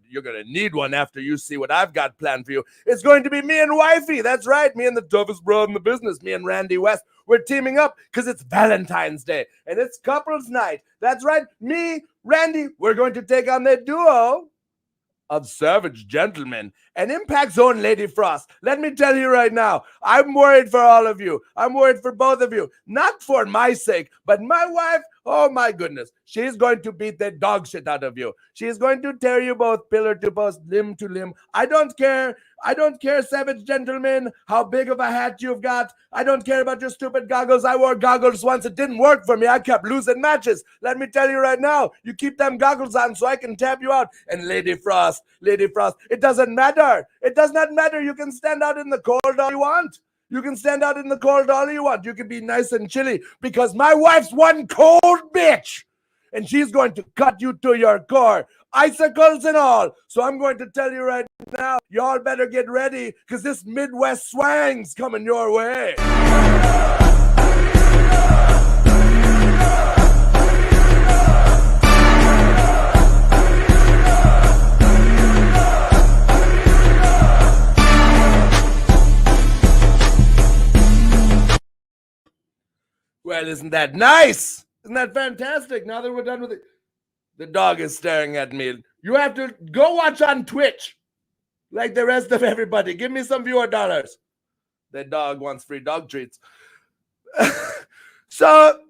you're going to need one after you see what I've got planned for you. It's going to be me and Wifey. That's right. Me and the toughest broad in the business. Me and Randy West. We're teaming up because it's Valentine's Day and it's couples night. That's right. Me, Randy, we're going to take on the duo of Savage Gentlemen and Impact Zone Lady Frost. Let me tell you right now, I'm worried for all of you. I'm worried for both of you. Not for my sake, but my wife, oh my goodness, she's going to beat the dog shit out of you. She's going to tear you both pillar to post, limb to limb. I don't care. I don't care, savage gentlemen, how big of a hat you've got. I don't care about your stupid goggles. I wore goggles once. It didn't work for me. I kept losing matches. Let me tell you right now, you keep them goggles on so I can tap you out. And Lady Frost, it doesn't matter. It does not matter. You can stand out in the cold all you want. You can stand out in the cold all you want. You can be nice and chilly because my wife's one cold bitch. And she's going to cut you to your core, icicles and all. So I'm going to tell you right now, y'all better get ready because this Midwest swang's coming your way. Well, isn't that nice? Isn't that fantastic? Now that we're done with it, the dog is staring at me. You have to go watch on Twitch like the rest of everybody. Give me some viewer dollars. The dog wants free dog treats. So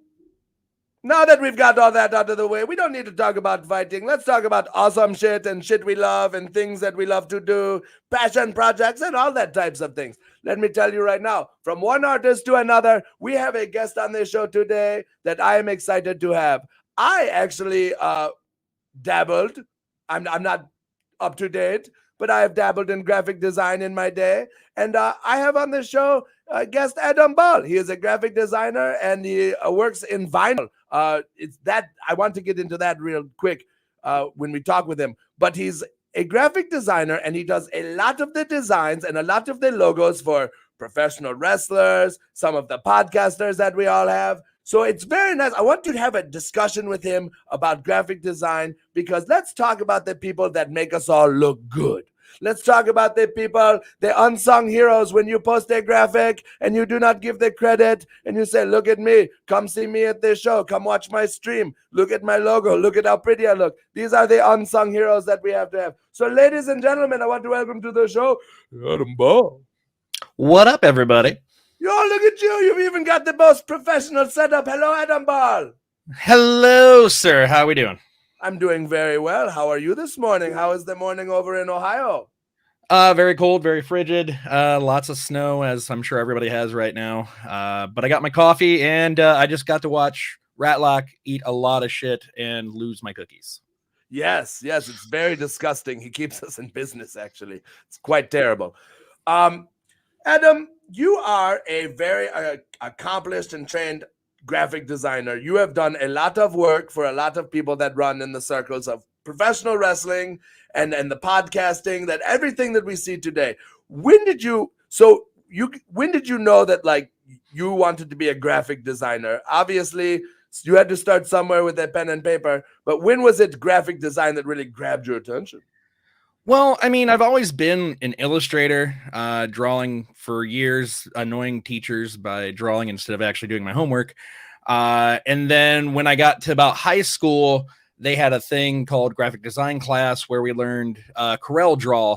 now that we've got all that out of the way, we don't need to talk about fighting. Let's talk about awesome shit and shit we love and things that we love to do, passion projects and all that types of things. Let me tell you right now, from one artist to another, we have a guest on this show today that I am excited to have. I actually dabbled. I'm not up to date, but I have dabbled in graphic design in my day. And I have on the show guest Adam Ball. He is a graphic designer and he works in vinyl. It's that I want to get into that real quick when we talk with him. But he's a graphic designer and he does a lot of the designs and a lot of the logos for professional wrestlers, some of the podcasters that we all have. So it's very nice. I want to have a discussion with him about graphic design because let's talk about the people that make us all look good. Let's talk about the people, the unsung heroes when you post a graphic and you do not give the credit and you say, look at me, come see me at this show, come watch my stream, look at my logo, look at how pretty I look. These are the unsung heroes that we have to have. So ladies and gentlemen, I want to welcome to the show, Adam Ball. What up, everybody? Yo, look at you. You've even got the most professional setup. Hello, Adam Ball. Hello, sir. How are we doing? I'm doing very well. How are you this morning? How is the morning over in Ohio? Very cold, very frigid. Lots of snow, as I'm sure everybody has right now. But I got my coffee, and I just got to watch Rattlocke eat a lot of shit and lose my cookies. Yes, it's very disgusting. He keeps us in business, actually. It's quite terrible. Adam, you are a very accomplished and trained graphic designer. You have done a lot of work for a lot of people that run in the circles of professional wrestling and the podcasting, that everything that we see today. When did you know that like you wanted to be a graphic designer? Obviously, you had to start somewhere with a pen and paper, but when was it graphic design that really grabbed your attention? Well, I mean, I've always been an illustrator, drawing for years, annoying teachers by drawing instead of actually doing my homework. And then when I got to about high school, they had a thing called graphic design class where we learned Corel Draw.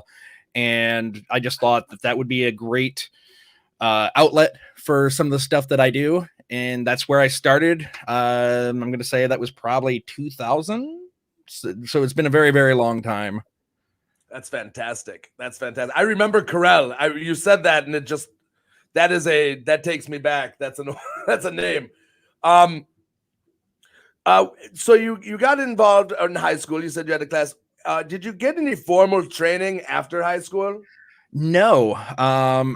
And I just thought that would be a great outlet for some of the stuff that I do. And that's where I started. I'm going to say that was probably 2000. So it's been a very, very long time. That's fantastic. I remember Corel. You said that, and that takes me back. That's a name. So you got involved in high school. You said you had a class. Did you get any formal training after high school? No.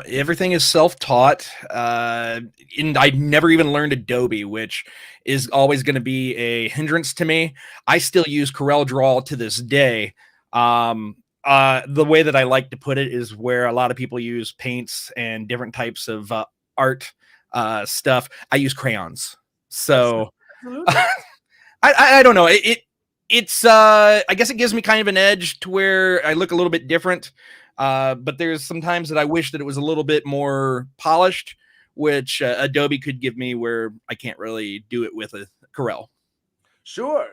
Everything is self-taught. And I never even learned Adobe, which is always going to be a hindrance to me. I still use Corel Draw to this day. The way that I like to put it is where a lot of people use paints and different types of art stuff. I use crayons. So I don't know. It's I guess it gives me kind of an edge to where I look a little bit different. But there's some times that I wish that it was a little bit more polished, which Adobe could give me where I can't really do it with a Corel. Sure.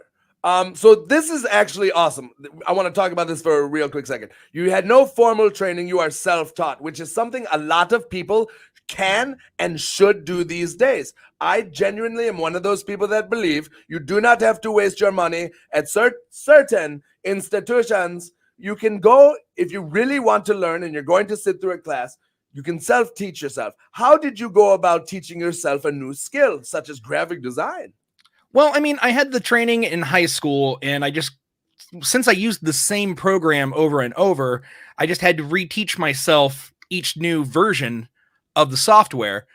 So this is actually awesome. I want to talk about this for a real quick second. You had no formal training. You are self-taught, which is something a lot of people can and should do these days. I genuinely am one of those people that believe you do not have to waste your money at certain institutions you can go, if you really want to learn and you're going to sit through a class, you can self-teach yourself. How did you go about teaching yourself a new skill, such as graphic design? Well, I mean, I had the training in high school, and since I used the same program over and over, I just had to reteach myself each new version of the software.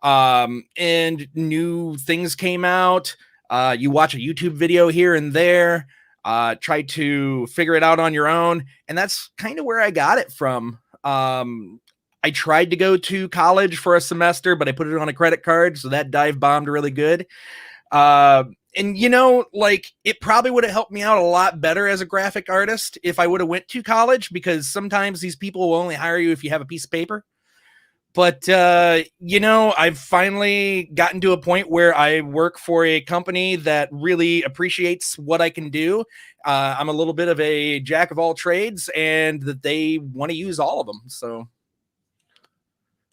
And new things came out. You watch a YouTube video here and there, try to figure it out on your own. And that's kind of where I got it from. I tried to go to college for a semester, but I put it on a credit card, so that dive bombed really good. And like, it probably would have helped me out a lot better as a graphic artist if I would have went to college, because sometimes these people will only hire you if you have a piece of paper. But, I've finally gotten to a point where I work for a company that really appreciates what I can do. I'm a little bit of a jack of all trades, and that they want to use all of them. So,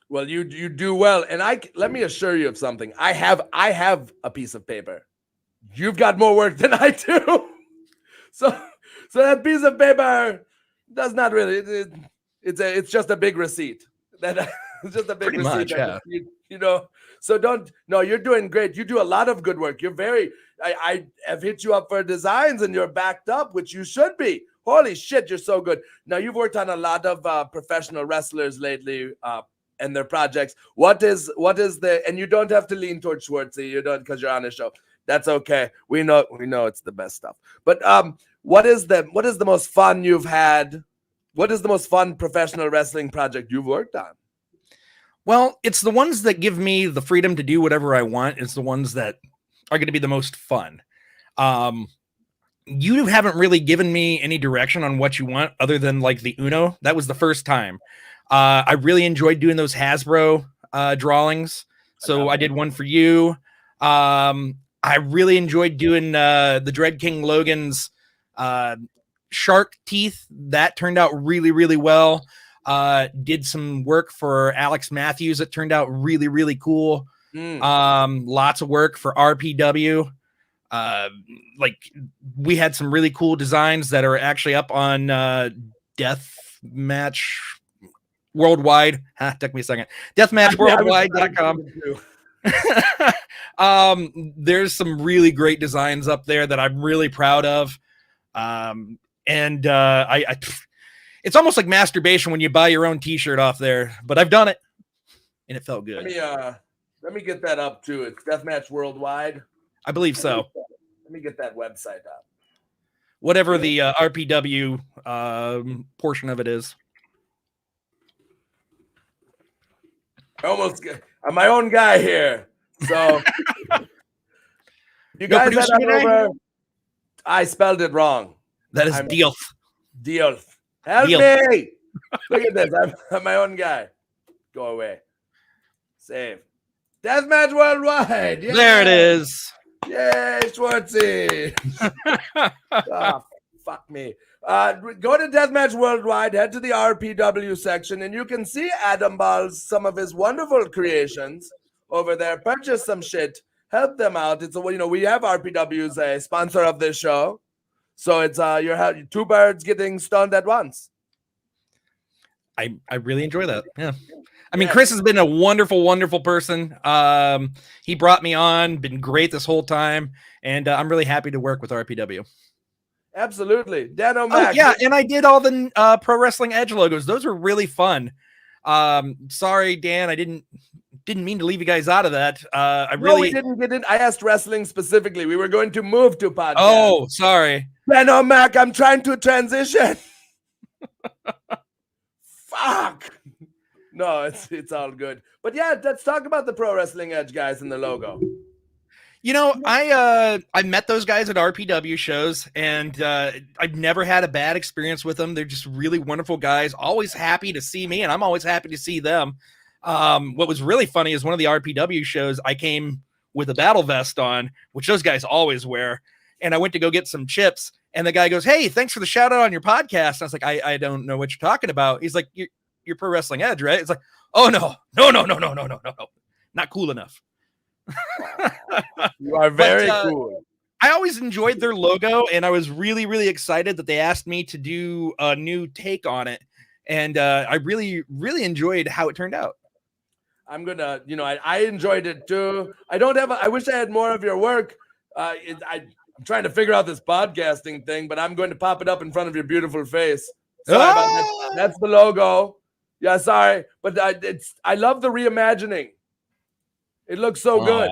well, you do well. And let me assure you of something. I have a piece of paper. You've got more work than I do. So that piece of paper does not really, it's just a big receipt. It's just a big Pretty receipt. much, yeah. So you're doing great. You do a lot of good work. I have hit you up for designs and you're backed up, which you should be. Holy shit, you're so good. Now, you've worked on a lot of professional wrestlers lately and their projects. What is and you don't have to lean towards Schwartzy. You don't, because you're on a show. That's okay. We know it's the best stuff. But what is the most fun you've had? What is the most fun professional wrestling project you've worked on? Well, it's the ones that give me the freedom to do whatever I want. It's the ones that are going to be the most fun. You haven't really given me any direction on what you want other than like the Uno. That was the first time. I really enjoyed doing those Hasbro drawings. So I did one for you. I really enjoyed doing the Dread King Logan's shark teeth. That turned out really, really well. Did some work for Alex Matthews. It turned out really, really cool. Lots of work for RPW. Like, we had some really cool designs that are actually up on Deathmatch Worldwide. Took me a second. Deathmatchworldwide.com. There's some really great designs up there that I'm really proud of. It's almost like masturbation when you buy your own t-shirt off there, but I've done it and it felt good. Let me get that up too. It's Deathmatch Worldwide. I believe so. Let me get that website up. Whatever the RPW portion of it is. I'm my own guy here. So you guys head on over. I spelled it wrong. That is Dealth. Dealth. Help me! Look at this. I'm my own guy. Go away. Save. Deathmatch Worldwide. Yay! There it is. Yay, Schwartzy. Oh, fuck me. Go to Deathmatch Worldwide, head to the RPW section, and you can see Adam Ball's, some of his wonderful creations over there. Purchase some shit. Help them out. We have RPW as a sponsor of this show. So it's you're two birds getting stunned at once. I really enjoy that. Yeah. I mean, Chris has been a wonderful, wonderful person. He brought me on, been great this whole time, and I'm really happy to work with RPW. Absolutely. Dan O'Mac. Oh, yeah, and I did all the Pro Wrestling Edge logos. Those were really fun. Sorry, Dan, I didn't mean to leave you guys out of that. No, we didn't get it. I asked wrestling specifically. We were going to move to podcast. Oh, sorry. Dan O'Mac, I'm trying to transition. Fuck. No, it's all good. But yeah, let's talk about the Pro Wrestling Edge guys and the logo. I met those guys at RPW shows, and I've never had a bad experience with them. They're just really wonderful guys, always happy to see me, and I'm always happy to see them. What was really funny is one of the RPW shows, I came with a battle vest on, which those guys always wear, and I went to go get some chips, and the guy goes, "Hey, thanks for the shout out on your podcast." And I was like, I don't know what you're talking about. He's like, you're Pro Wrestling Edge, right? It's like, oh, no, not cool enough. You are very cool. I always enjoyed their logo, and I was really, really excited that they asked me to do a new take on it. And I really, really enjoyed how it turned out. I'm gonna, I enjoyed it too. I wish I had more of your work. I'm trying to figure out this podcasting thing, but I'm going to pop it up in front of your beautiful face. Sorry about that. That's the logo. Yeah, sorry, but I love the reimagining. It looks so good.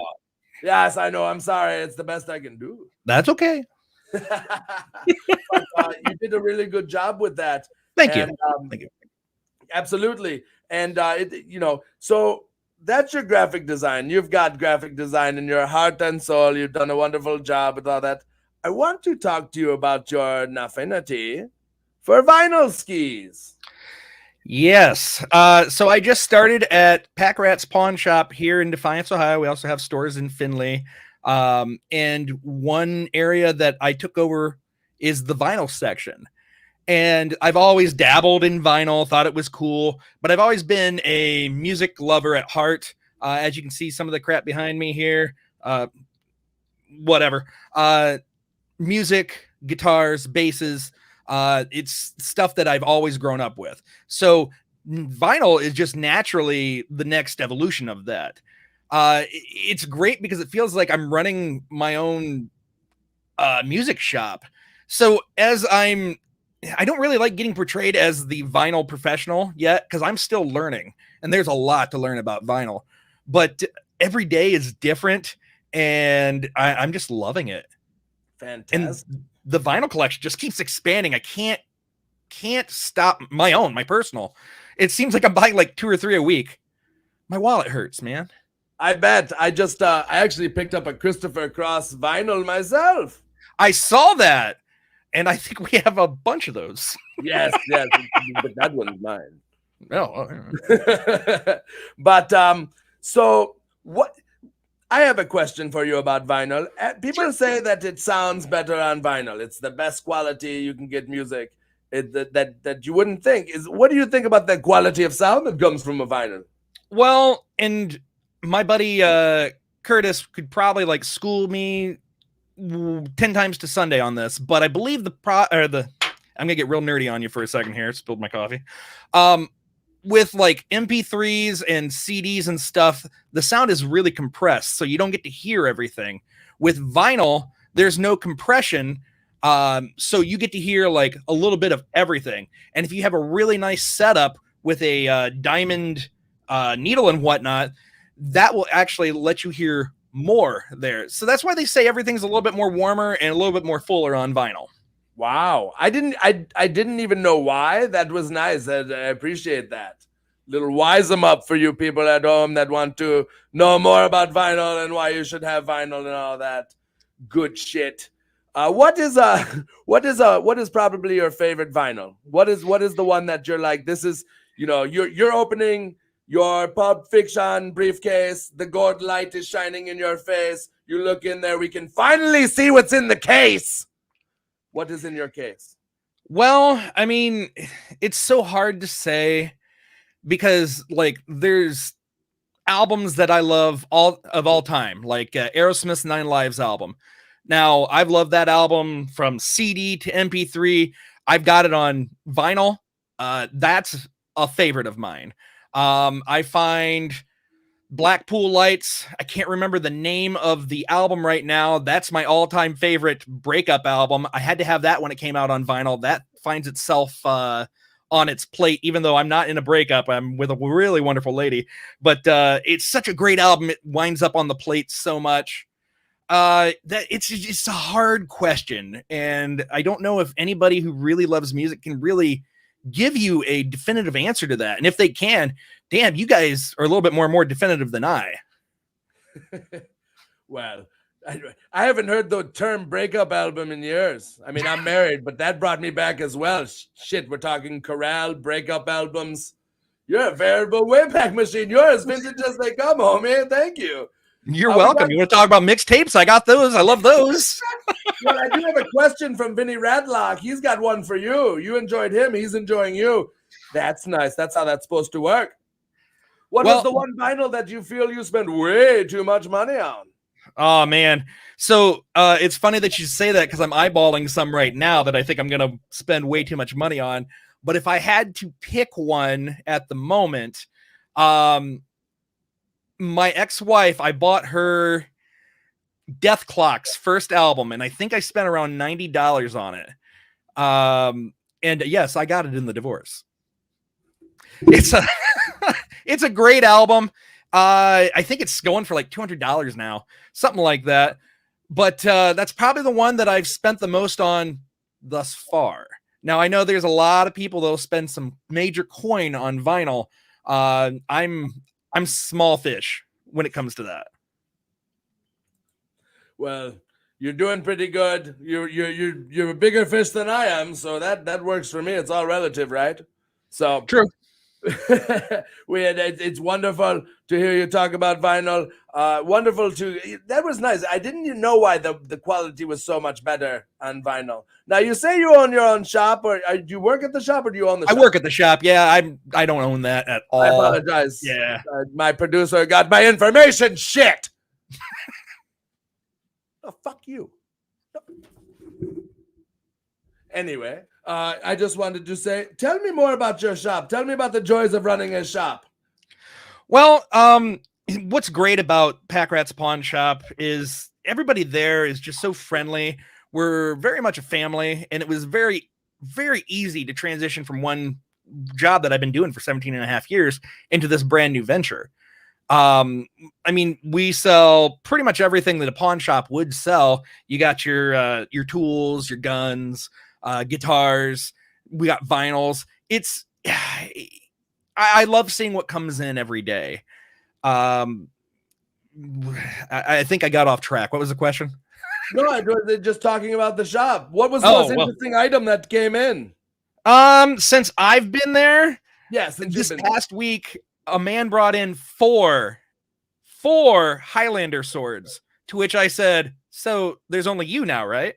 Yes, I know. I'm sorry. It's the best I can do. That's okay. But, you did a really good job with that. Thank you. Thank you. Absolutely. And so that's your graphic design. You've got graphic design in your heart and soul. You've done a wonderful job with all that. I want to talk to you about your affinity for vinyl skis. Yes. So I just started at Pack Rat's Pawn Shop here in Defiance, Ohio. We also have stores in Findlay. And one area that I took over is the vinyl section. And I've always dabbled in vinyl, thought it was cool, but I've always been a music lover at heart. As you can see, some of the crap behind me here, whatever. Music, guitars, basses, it's stuff that I've always grown up with. So vinyl is just naturally the next evolution of that. It's great because it feels like I'm running my own music shop. So as I don't really like getting portrayed as the vinyl professional yet because I'm still learning, and there's a lot to learn about vinyl, but every day is different, and I'm just loving it. Fantastic. And the vinyl collection just keeps expanding. I can't stop my personal. It seems like I'm buying like 2 or 3 a week. My wallet hurts, man. I bet. I actually picked up a Christopher Cross vinyl myself. I saw that. And I think we have a bunch of those. Yes, but that one's mine. Oh, but so what? I have a question for you about vinyl. People say that it sounds better on vinyl. It's the best quality you can get music. That you wouldn't think. What do you think about the quality of sound that comes from a vinyl? Well, and my buddy Curtis could probably like school me 10 times to Sunday on this, but I believe I'm gonna get real nerdy on you for a second here. Spilled my coffee. With like MP3s and CDs and stuff, the sound is really compressed, so you don't get to hear everything. With vinyl, there's no compression, so you get to hear like a little bit of everything. And if you have a really nice setup with a diamond needle and whatnot, that will actually let you hear more there. So that's why they say everything's a little bit more warmer and a little bit more fuller on vinyl. Wow. I didn't even know why. That was nice. I appreciate that. Little wise them up for you people at home that want to know more about vinyl and why you should have vinyl and all that good shit. What is probably your favorite vinyl? What is the one that you're like, this is, you're opening your Pulp Fiction briefcase, the gold light is shining in your face, you look in there, we can finally see what's in the case. What is in your case? Well, I mean, it's so hard to say because like there's albums that I love of all time, like Aerosmith's 9 Lives album. Now, I've loved that album from CD to MP3. I've got it on vinyl. That's a favorite of mine. I find Blackpool Lights, I can't remember the name of the album right now. That's my all-time favorite breakup album. I had to have that when it came out on vinyl. That finds itself on its plate, even though I'm not in a breakup. I'm with a really wonderful lady. But it's such a great album. It winds up on the plate so much. That it's a hard question. And I don't know if anybody who really loves music can really give you a definitive answer to that. And if they can, damn, you guys are a little bit more definitive than I. Well, I haven't heard the term breakup album in years. I mean, I'm married, but that brought me back as well. Shit, we're talking chorale, breakup albums. You're a veritable Wayback Machine. You're as vintage as they come, homie. Thank you. You're welcome. You want to talk about mixtapes? I got those. I love those. Well, I do have a question from Vinny Rattlocke. He's got one for you. You enjoyed him. He's enjoying you. That's nice. That's how that's supposed to work. What was the one vinyl that you feel you spent way too much money on? Oh man. So it's funny that you say that because I'm eyeballing some right now that I think I'm gonna spend way too much money on. But if I had to pick one at the moment, my ex-wife, I bought her Death Clock's first album, and I think I spent around $90 on it. And yes, I got it in the divorce. It's a it's a great album. I think it's going for like $200 now, something like that. But that's probably the one that I've spent the most on thus far. Now I know there's a lot of people that'll spend some major coin on vinyl. I'm small fish when it comes to that. Well, you're doing pretty good. You're a bigger fish than I am, so that works for me. It's all relative, right? So True. It's wonderful to hear you talk about vinyl. Wonderful that was nice. I didn't know why the quality was so much better on vinyl. Now you say you own your own shop, or do you work at the shop, or do you own the shop? I work at the shop. Yeah, I don't own that at all. I apologize. Yeah, my producer got my information. Shit. Oh, fuck you. Anyway, I just wanted to say, tell me more about your shop. Tell me about the joys of running a shop. Well, what's great about Pack Rat's Pawn Shop is everybody there is just so friendly. We're very much a family, and it was very, very easy to transition from one job that I've been doing for 17 and a half years into this brand new venture. I mean, we sell pretty much everything that a pawn shop would sell. You got your tools, your guns, guitars. We got vinyls. It's I love seeing what comes in every day. I think I got off track. What was the question? No, I was just talking about the shop. What was the most interesting item that came in? Since I've been there, yes, this past week, a man brought in four Highlander swords, to which I said, so there's only you now, right?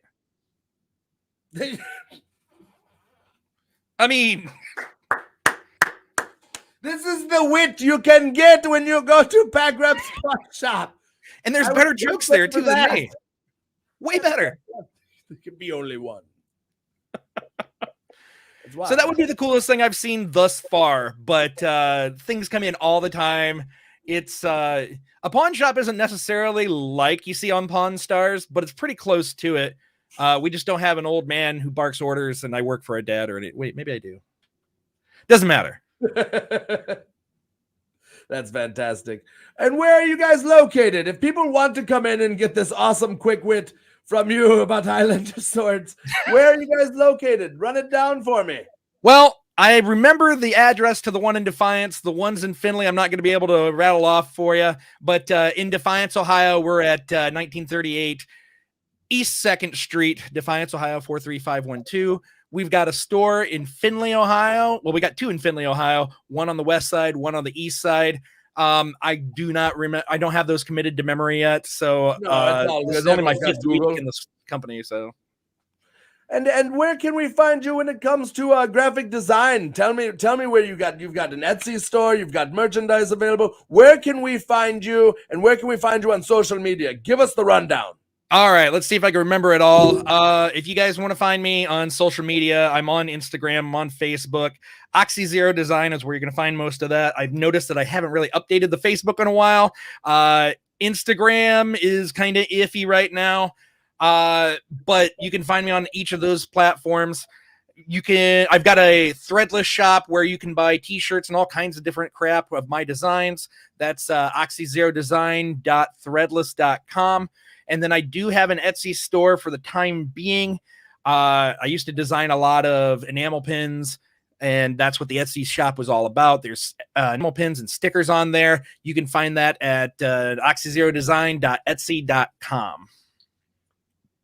I mean, this is the wit you can get when you go to Pack Rat's Pawn Shop. And there's better jokes there too than me. Way better. There could be only one. So that would be the coolest thing I've seen thus far, but things come in all the time. It's a pawn shop isn't necessarily like you see on Pawn Stars, but it's pretty close to it. We just don't have an old man who barks orders and I work for a dad or wait, maybe I do. Doesn't matter. That's fantastic. And where are you guys located? If people want to come in and get this awesome quick wit from you about Highlander swords, where are you guys located? Run it down for me. Well, I remember the address to the one in Defiance. The ones in Findlay, I'm not going to be able to rattle off for you. But in Defiance, Ohio, we're at 1938 East 2nd Street, Defiance, Ohio, 43512. We've got a store in Findlay, Ohio. Well, we got two in Findlay, Ohio. One on the west side, one on the east side. I do not remember. I don't have those committed to memory yet. So it's only my 5th week in this company. So, and where can we find you when it comes to graphic design? Tell me where you've got an Etsy store. You've got merchandise available. Where can we find you? And where can we find you on social media? Give us the rundown. All right, let's see if I can remember it all. If you guys want to find me on social media, I'm on Instagram, I'm on Facebook. Oxy0 Design is where you're going to find most of that. I've noticed that I haven't really updated the Facebook in a while. Instagram is kind of iffy right now, but you can find me on each of those platforms. I've got a threadless shop where you can buy t-shirts and all kinds of different crap of my designs. That's oxy0design.threadless.com. And then I do have an Etsy store for the time being. I used to design a lot of enamel pins, and that's what the Etsy shop was all about. There's enamel pins and stickers on there. You can find that at oxy0design.etsy.com.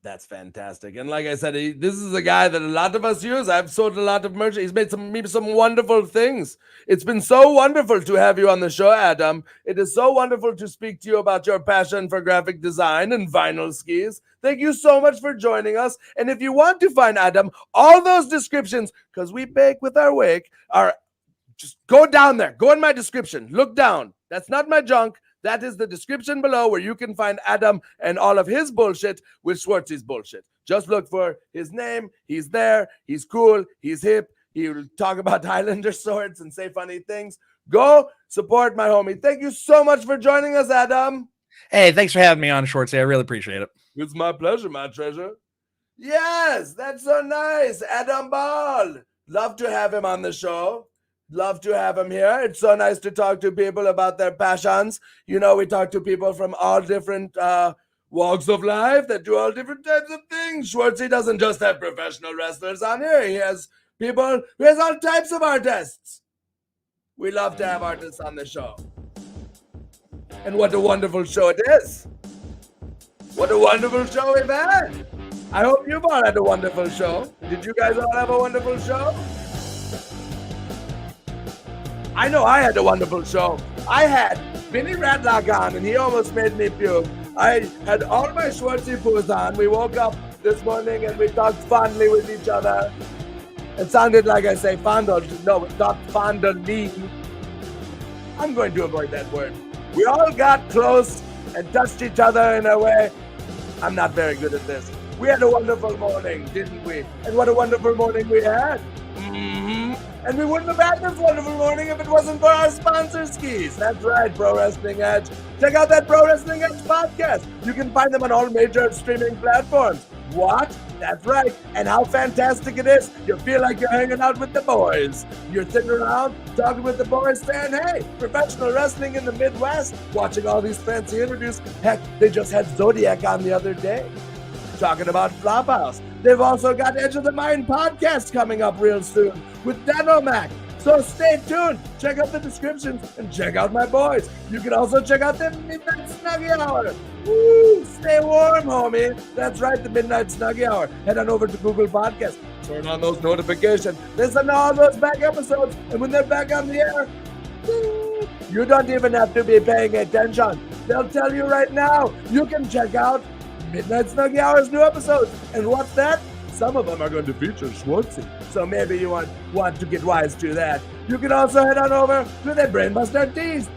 That's fantastic. And like I said, this is a guy that a lot of us use. I've sold a lot of merch. He's made some wonderful things. It's been so wonderful to have you on the show, Adam. It is so wonderful to speak to you about your passion for graphic design and vinyl skis. Thank you so much for joining us. And if you want to find Adam, all those descriptions, because we bake with our wake, are just go down there. Go in my description. Look down. That's not my junk. That is the description below where you can find Adam and all of his bullshit with Schwartzy's bullshit. Just look for his name. He's there. He's cool. He's hip. He'll talk about Highlander swords and say funny things. Go support my homie. Thank you so much for joining us, Adam. Hey, thanks for having me on, Schwartzy. I really appreciate it. It's my pleasure, my treasure. Yes, that's so nice. Adam Ball. Love to have him on the show. Love to have him here. It's so nice to talk to people about their passions. You know, we talk to people from all different walks of life that do all different types of things. Schwartzy doesn't just have professional wrestlers on here. He has people, he has all types of artists. We love to have artists on the show. And what a wonderful show it is. What a wonderful show we've had. I hope you've all had a wonderful show. Did you guys all have a wonderful show? I know I had a wonderful show. I had Vinny Rattlocke on and he almost made me puke. I had all my Schwartzy poos on. We woke up this morning and we talked fondly with each other. It sounded like I say fondled. No, we talked fondly. I'm going to avoid that word. We all got close and touched each other in a way. I'm not very good at this. We had a wonderful morning, didn't we? And what a wonderful morning we had. And we wouldn't have had this wonderful morning if it wasn't for our sponsor skis. That's right, Pro Wrestling Edge. Check out that Pro Wrestling Edge podcast. You can find them on all major streaming platforms. What? That's right. And how fantastic it is. You feel like you're hanging out with the boys. You're sitting around talking with the boys saying, hey, professional wrestling in the Midwest, watching all these fancy interviews. Heck, they just had Zodiac on the other day talking about FLOPHOUSE. They've also got Edge of the Mind podcast coming up real soon with Danomac. So stay tuned. Check out the descriptions and check out my boys. You can also check out the Midnight Snuggie Hour. Woo! Stay warm, homie. That's right, the Midnight Snuggie Hour. Head on over to Google Podcasts. Turn on those notifications. Listen to all those back episodes. And when they're back on the air, you don't even have to be paying attention. They'll tell you right now. You can check out Midnight Snuggie Hour's new episodes. And what's that? Some of them are going to feature Schwartzy. So maybe you want to get wise to that. You can also head on over to the Brainbuster Tees.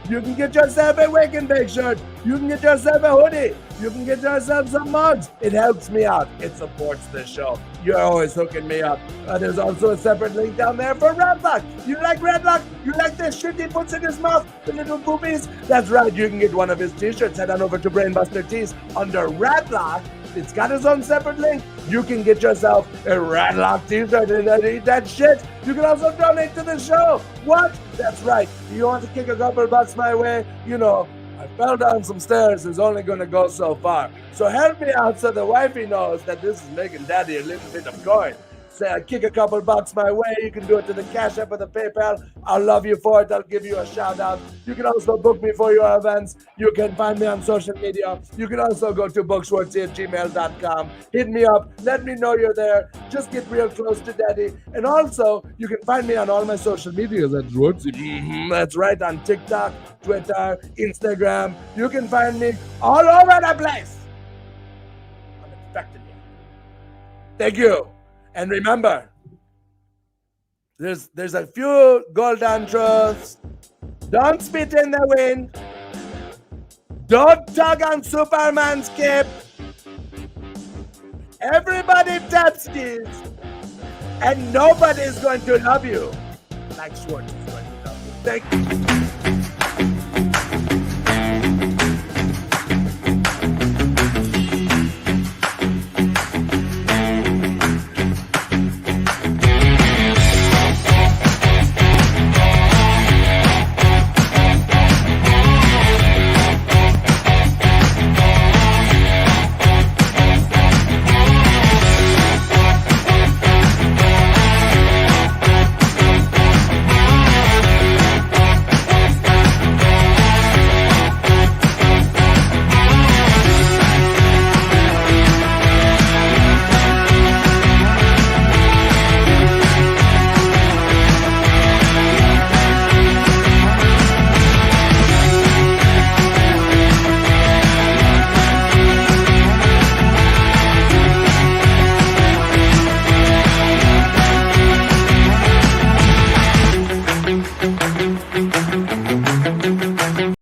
You can get yourself a Wake and Bake shirt. You can get yourself a hoodie. You can get yourself some mugs. It helps me out. It supports this show. You're always hooking me up. There's also a separate link down there for Rattlocke. You like Rattlocke? You like the shit he puts in his mouth? The little boobies? That's right. You can get one of his t-shirts. Head on over to Brainbuster Tees under Rattlocke. It's got its own separate link. You can get yourself a Rattlocke t-shirt and eat that shit. You can also donate to the show. What? That's right. You want to kick a couple bucks my way? You know, I fell down some stairs. It's only going to go so far. So help me out so the wifey knows that this is making daddy a little bit of coin. Say, kick a couple bucks my way. You can do it to the Cash App or the PayPal. I'll love you for it. I'll give you a shout out. You can also book me for your events. You can find me on social media. You can also go to bookschwartzy@gmail.com. Hit me up. Let me know you're there. Just get real close to daddy. And also, you can find me on all my social medias at Schwartzy. That's right, on TikTok, Twitter, Instagram. You can find me all over the place. I'm infected here. Thank you. And remember, there's a few golden truths. Don't spit in the wind. Don't tug on Superman's cape. Everybody taps these. And nobody's going to love you like Schwartz is going to love you. Thank you.